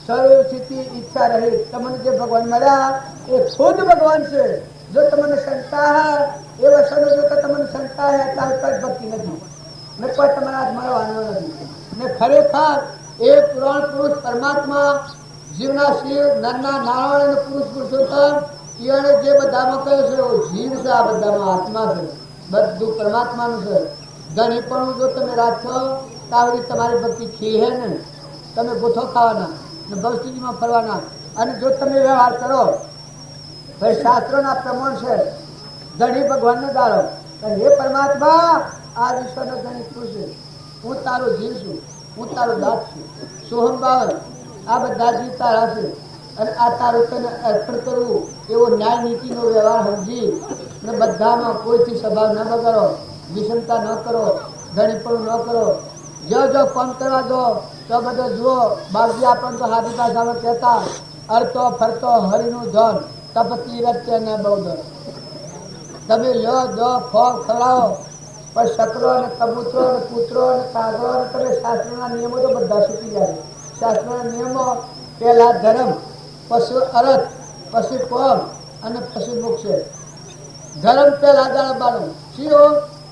સર્વ સ્થિતિ ઈચ્છા રહી તમને જે ભગવાન મળ્યા એ ખુદ ભગવાન છે. જો તમને શંકા હે એ વસ્તુનો જો તમને શંકા હે ત્યારે કઈ ભક્તિ નથી ને કોઈ તમારા હાથ મળવાનો નથી. ને ખરેખર એ પુરાણ પુરુષ પરમાત્મા જીવના શિવ નરના નારાયણ અને પુરુષ પુરુષોત્તમ એને જે બધામાં કહ્યું છે એવો જીવ છે. આ બધામાં આત્મા છે, બધું પરમાત્માનું છે. ધણી પણ જો તમે રાખશો તાવડી તમારી ભક્તિ ખીહે ને તમે ગોથો ખાવાના ને ભવસ્થિતિમાં ફરવાના. અને જો તમે વ્યવહાર કરો ભાઈ શાસ્ત્રોના પ્રમાણ છે ધણી ભગવાનને ગાળો હે પરમાત્મા આ વિશ્વનો ધણી તું છે, હું તારો જીવ છું, હું તારો દાસ છું, સોહમ બાવન આ બધા જીવ તારા છે અને આ તારું તને અર્પણ કરવું એવો ન્યાય નીતિનો વ્યવહાર સમજી અને બધામાં કોઈથી સ્વભાવ ન બગાડો, વિષમતા ન કરો, ધણીપણું ન કરો. જો કામ કરવા દો તો બધો જુઓ. બાપજી આપણને તો હાથી ભાષામાં કહેતા અરતો ફરતો હરિનું ધન તપતી રત્ય ને બૌદ્ધ. તમે લો દો ફોગ ખવડાવો પણ શકરો અને કબૂતરો અને કૂતરો અને કાગડો અને તમે શાસ્ત્રોના નિયમો તો બધા છૂટી જાય. શાસ્ત્રોના નિયમો પહેલા ધર્મ, પછી અર્થ, પછી કોમ અને પછી મોક્ષ. ધર્મ પહેલા જાણવાનું શીરો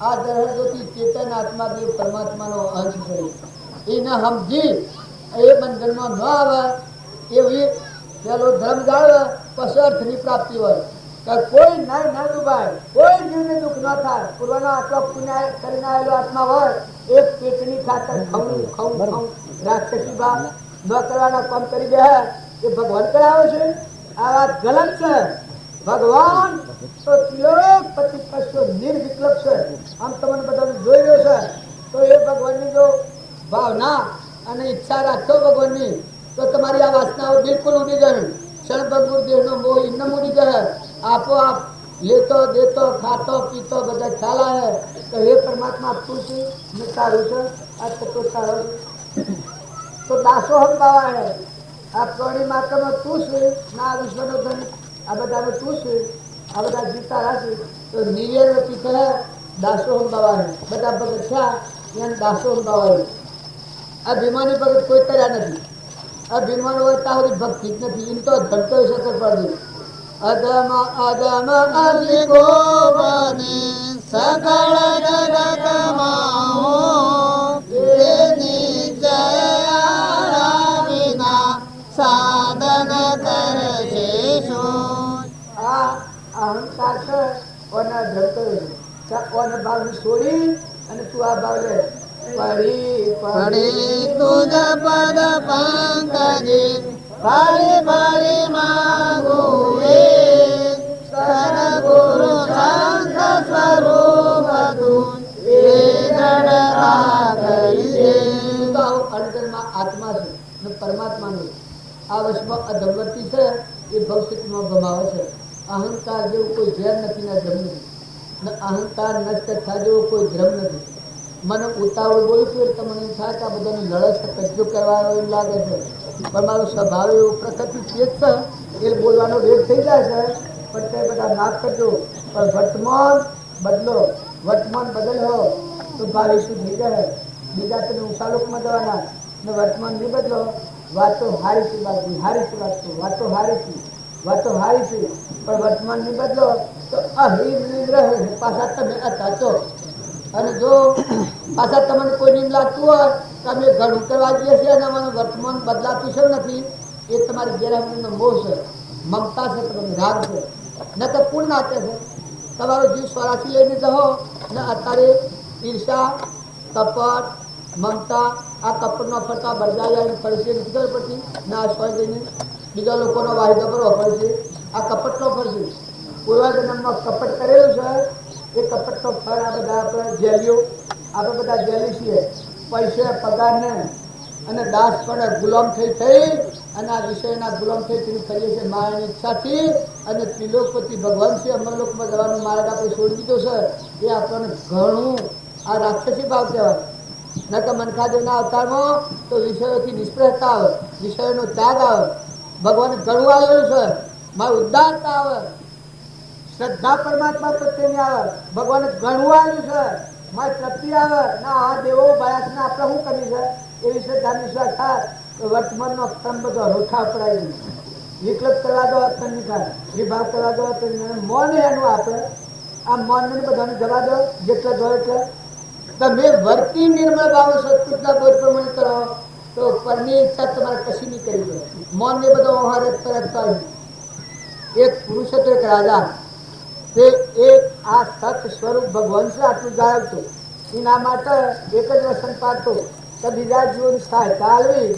આ દરહદોથી ચેતન આત્માદેવ પરમાત્માનો અંશ છે. એને સમજી એ બંધનમાં ન આવે એવી પેલો ધર્મ જાળવે પછી અર્થની પ્રાપ્તિ હોય. કોઈ નાય ના ડૂબાય, કોઈ જીવને દુઃખ ન થાય. પૂર્વનો આટલો પુણ્ય કરીને આવેલો આત્મા હોય એક પેટની ખાતર ખવું ખવું રાક્ષસી ભાવ ન કરવાના કામ કરી દે એ ભગવાન કરાવે છે. આ વાત ગલત છે. ભગવાન તો ત્રિલોક પતિ કશો નિર્વિકલ્પ છે. આમ તમને બધાને જોઈ રહ્યો છે તો એ ભગવાનની જો ભાવના અને ઈચ્છા રાખશો ભગવાનની તો તમારી આ વાસનાઓ બિલકુલ ઉડી જાય. ક્ષણ ભંગુર દેહનો મોહ ઇન્ન ઉડી જાય. આપોઆપ લેતો દેતો ખાતો પીતો બધા ખ્યાલ આવે તો હે પરમાત્મા આપતું છે ને તારું છે આ તો તારો તો દાસો હમ બાવા હે. આ પ્રાણી માત્રમાં તું છે ના આ વિશ્વનો ધન આ બધાનો તું છે. આ બધા જીવતા રાખે તો નિર્યતિ કહે દાસો હમ બાવા હે. બધા ભગત થયા એને દાસો હમ બાવા હે. આ ભીમાની ભગત કોઈ કર્યા નથી. આ ભીમાનો હોય તારી ભક્તિ જ નથી. એમ તો ધરતો શક્કર પડી અદમ અદમ અલિકો બને સકળ જગતમાં તેની જય વિના સાધન કરશે શું. આ અહંકાર છે ઓને ધરતો ઓને ભાવને છોડી અને તું આ ભાવ લે પડી પડી તુજ પદ પંકજી ફરી ફરી માગું સદગુરુ શાંત સ્વરૂપ તું એ જડ રાખજે. અંતરમાં આત્મા છે ને પરમાત્માનું આ વશમાં અધમવર્તી છે એ ભવિષ્યમાં ગમાવે છે. અહંકાર જેવું કોઈ ઝેર નથી ને ધર્મ નથી ને અહંકાર નષ્ટ થાય જેવો કોઈ ધર્મ નથી. મને ઉતાવળ બોલું છું એટલે મને થાય કે આ બધાને લડત કજ્જો કરવા એમ લાગે છે પણ મારો સ્વભાવ એવો પ્રકૃતિ તેજ છે એ બોલવાનો વેગ થઈ જાય છે. પણ તે બધા નાશ કરજો પણ વર્તમાન બદલો. વર્તમાન બદલો તો ભાવિ શું થઈ જાય. બીજા તમે ઊંચા લોકમાં જવાના ને વર્તમાન નહીં બદલો. વાતો હારી છે બાજુ હારી છે વાતો વાતો હારી છે પણ વર્તમાન નહીં બદલો તો અહિમ રહે પાછા તમે હતા તો અને જો પાછા તમને કોઈ નીમ લાગતું હોય તો અમે ઘણું કરવા જઈએ છીએ અને અમારું વર્તમાન બદલાતું છે નથી એ તમારી ગેરહાજરીનો મોહ છે, મમતા છે, તમને રાગ છે, ન તો પૂર્ણ નાતે છે. તમારો જીવ સ્વરાશી લઈને જહો ને અત્યારે ઈર્ષા, કપટ, મમતા આ કપટનો ફરતા બદલાઈ ફરશે નથી ખબર પડતી ને આ સ્વય જઈને બીજા લોકોનો વાહિદો કરવો પડશે. આ કપટનો ફરશે. પૂર્વજન્મમાં કપટ કરેલું છે એ કપટનો ફળ આ બધા આપણે જેલીઓ આપણે બધા જેલી છીએ પૈસે પગારને અને દાસ પણ ગુલામ થઈ અને આ વિષયના ગુલામ થઈ કરીએ છીએ માયાની ઈચ્છાથી અને ત્રિલોકપતિ ભગવાન છે અમરલોકમાં જવાનો માર્ગ આપણે છોડી દીધો છે એ આપણને ઘણું આ રાક્ષસી ભાવ કહેવાય. ન તો મનખાદેવના અવતારમાં તો વિષયોથી નિષ્પ્રહતા આવે, વિષયોનો ત્યાગ આવે, ભગવાન ઘણું આવેલું છે, મારી ઉદારતા આવે, શ્રદ્ધા પરમાત્મા પ્રત્યેની આવે, ભગવાન ઘણું આવેલું છે, મારી તૃપ્તિ આવે ના આ દેવો બયાસને આપણે શું કરી છે એ વિશે ધાર્મિક થાય તો વર્તમાનનો ક્રમ બધો રોઠા પડાવી વિકલ્પ કરવા દો નિકાલ વિભાગ કરવા દો મોન એનું આપણે આ મોન બધાને જવા દો જેટલા દો એટલે તમે વર્તી નિર્મળ ભાવ સત્પુરુષના બોધ પ્રમાણે કરો તો પરની ઈચ્છા તમારે કશી નહીં કરી દો. મોન ને બધો ઓહાર એક પુરુષ હતો એક રાજા તે એક આ સત સ્વરૂપ ભગવાન છે આટલું જાળવતું એના માટે એક જ વસન પાડતો કે બીજા જીવન સહાયતા આલવી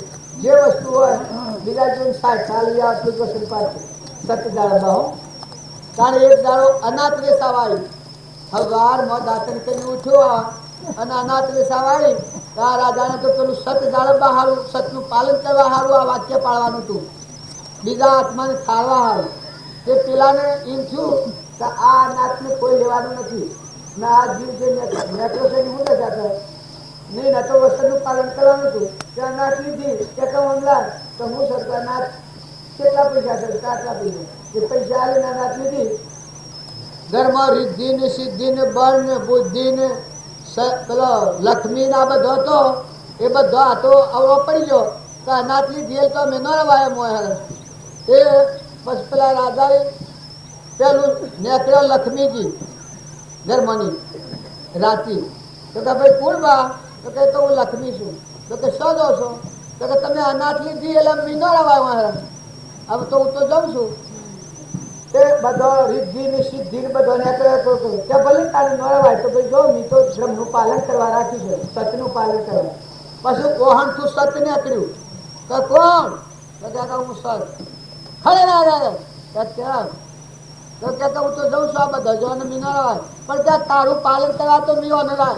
જે વસ્તુ હોય બીજા જીવન સહાયતા આલવી આટલું જ વસન પાડતું સત જાળવવા હો. કારણ એક દાડો અનાથ વેસાવાળી હવારમાં દાંતન કરીને ઉઠ્યો અને અનાથ વેસાવાળી આ રાજાને તો પેલું સત જાળવવા હારું સતનું પાલન કરવા હારું આ વાક્ય પાડવાનું હતું બીજા આત્માને ખાવા હારું તે પેલાને એમ થયું કે આ અનાથને કોઈ લેવાનું નથી ને આ જીવ જે નેત્રો છે હું જતા નહીં નતો વસ્તુનું પાલન કરવાનું હતું તે અનાથ લીધી કે કમલા તો હું સરકાર અનાથ કેટલા પૈસા છે આટલા પૈસા એ પૈસા આવીને અનાથ લીધી ઘરમાં રિદ્ધિ ને સિદ્ધિ ને બળ ને બુદ્ધિ ને પેલો લક્ષ્મી ના બધો હતો એ બધો હતો અવળો પડી ગયો તો અનાથ લીધી તો અમે ન રવાય મોહ એ બસ પેલા રાજાએ પેલું નેકળ્યો લક્ષ્મીજી ધર્મની રાતી તો કે ભાઈ કોણ બા તો કે તો હું લક્ષ્મી છું તો કે શો દો છો તો કે તમે અનાથ લીધી એટલે મી ન રવાય હવે તો હું તો જાઉં છું તે બધો રિદ્ધિ ને સિદ્ધિ ને બધો નેકળ્યો હતો કે ભલે તારે ન રવાય તો ભાઈ જો મી તો ધર્મનું પાલન કરવા રાખ્યું છે સતનું પાલન કરવા પછી ઓહણ તું સત નીકળ્યું કે કોણ તો કે હું સત ખરે રાજા તો કે હું તો જઉં છું આ બધા જો મી ન રવાય પણ ત્યાં તારું પાલન કરવા તો મી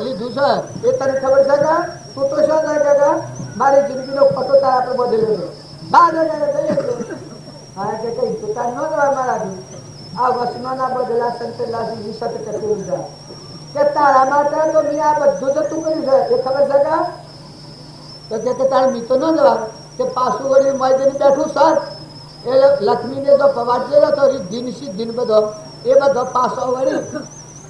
લીધું છે એ તને ખબર છે કે તું તો શું થાય કે મારી જિંદગીનો પતો તારે આપણે બદલ્યો છે બાર હા કે કઈ તું ન જવાય મારાથી આ વસમાના બદલા સંતલાસી સત ટકેલું છે કે તારા માટે તો મી આ બધું તો તું કર્યું છે એ ખબર છે કે તારે મી તો ન જવાય કે પાછું વળી મળી બેઠું સર એટલે લક્ષ્મીને જો પવાડેલો તો રિદ્ધિ સિદ્ધિ બધો એ બધો પાછો વળી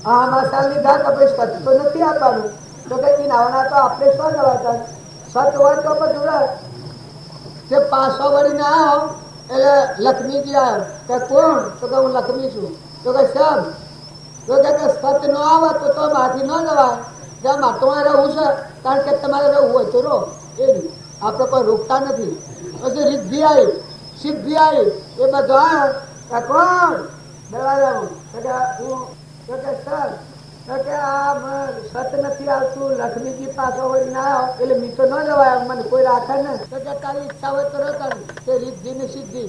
આ મસાલ લીધા તો ભાઈ સત તો નથી આપવાનું તો કે નાવના તો આપણે શું જવાતા સત હોય તો બધું તે પાછો વળીને આવો એટલે લક્ષ્મીજી આવ્યો કે કોણ તો કે હું લક્ષ્મી છું તો કે શેમ તો કે સત ન આવે તો માથી ન જવાય જ્યાં માટમાં રહેવું છે કારણ કે તમારે રહેવું હોય તો રહો એ નહીં આપણે કોઈ રોકતા નથી પછી રિદ્ધિ આવી સિદ્ધિ આવી એ બધો આવ્યો કોણ દરવાજા હું તો કે સર તો કે આ સત નથી આવતું લક્ષ્મીજી પાછો વળી ના આવ્યો એટલે મી તો ન જવાય મને કોઈ રાખે ને તો કે તારી ઈચ્છા હોય તો રહેતા તે રિદ્ધિ ને સિદ્ધિ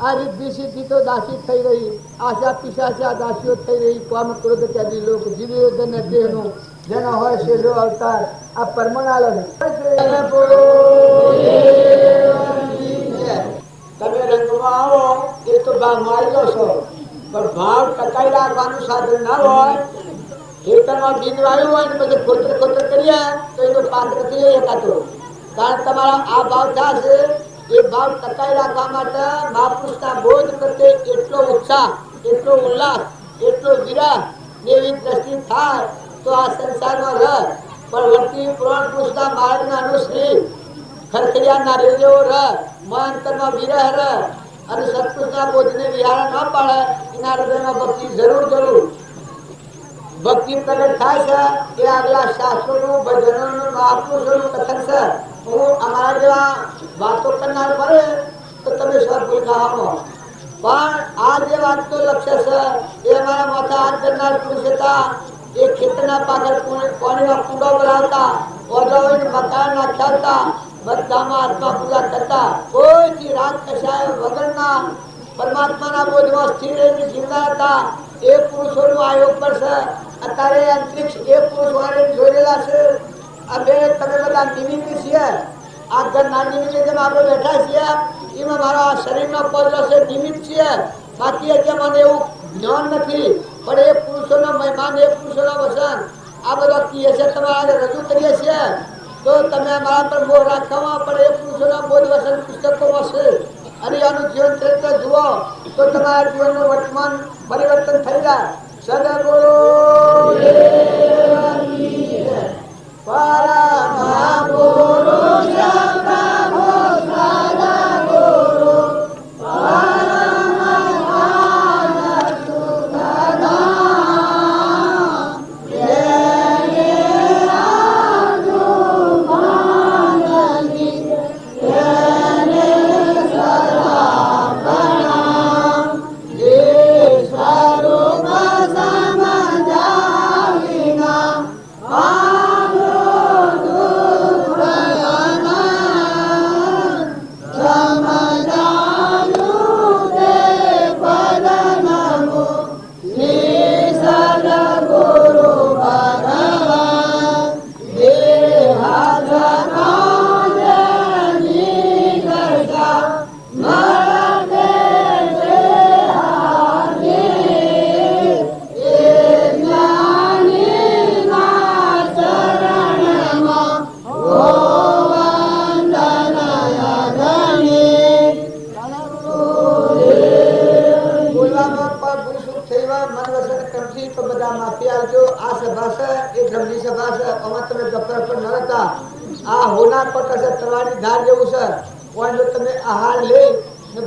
આ રિદ્ધિ સિદ્ધિ તો દાસી થઈ રહી આશા પિશાચા દાસીઓ થઈ રહી કામ ક્રોધ ત્યાદી લોક જીવી ને દેહનો જેનો હોય શેરો અવતાર આ પરમણાલો તમે રંગમાં આવો એ તો ભાવ મારી છો પણ ભાવ ટકાઈ રાખવાનું સાધન ના હોય ખેતરમાં બીજ વાવ્યું હોય ને પછી ખોતર કરીએ તો એનો પાક નથી લઈ શકાતો કારણ તમારા આ ભાવ થયા છે એ ભાવ ટકાઈ રાખવા માટે મહાપુરુષના બોધ પ્રત્યે એટલો ઉત્સાહ એટલો ઉલ્લાસ એટલો વિરહ એવી દ્રષ્ટિ થાય તો આ સંસારમાં રહ પણ વર્તી પુરાણ પુરુષના માર્ગના અનુશ્રી ખરખરિયા નારિયેળ જેવો રહ મન અંતરમાં વિરહ રહ અને સત્પુરુષના બોધને વિહાર ન પાડે એના હૃદયમાં ભક્તિ જરૂર ભક્તિ પ્રગટ થાય છે. એ આગલા શાસ્ત્રોનું ભજનોનું મહાપુરુષોનું કથન છે. હું અમારા જેવા વાતો કરનાર મળે તો તમે સત્પુરુષ કહેવાનો. પણ આ જે વાતનો લક્ષ્ય છે એ અમારા માથે હાથ કરનાર પુરુષ હતા. એ ખેતરના પાછળ પાણીના કુંડો બનાવતા, ઓઢાવીને મકાન નાખ્યા, બધામાં આત્મા પૂજા કરતા, કોઈથી રાગ કશાય વગરના પરમાત્માના બોધમાં સ્થિર રહીને જીવતા હતા. એ પુરુષોનું આયોગ પર છે. અત્યારે અંતરિક્ષ એ પુરુષ વાળે જોડેલા છે. અમે તમે બધા નિમિત્ત છીએ. આ ઘરના નિમિત્તે જેમ આપણે બેઠા છીએ એમાં મારા શરીરનો પગલો છે નિમિત્ત છીએ. બાકી એટલે મને એવું જ્ઞાન નથી. પણ એ પુરુષોનો મહેમાન, એ પુરુષોનો વસન આ બધા કીએ છે, તમારે રજૂ કરીએ છીએ. તો તમે અમારા પર મોહ રાખવામાં પણ એ પુરુષોના બોધ વસન પુસ્તકોમાં છે. અને આનું જીવન ચરિત્ર જુઓ તો તમારા જીવનનું વર્તમાન પરિવર્તન થઈ જાય. સદગુરુ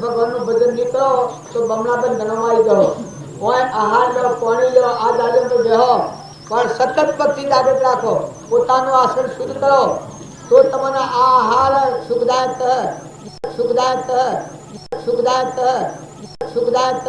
ભગવાનનું ભજન નહીં કરો તો બમણાબેન ગણવાઈ જાઓ. આહાર લો, પાણી લો, આ દાદા તો બેહો, પણ સતત ભક્તિ જાગૃત રાખો. પોતાનું આસન શુદ્ધ કરો તો તમને આ આહાર સુખદાયક સુખદાયક સુખદાયક સુખદાયક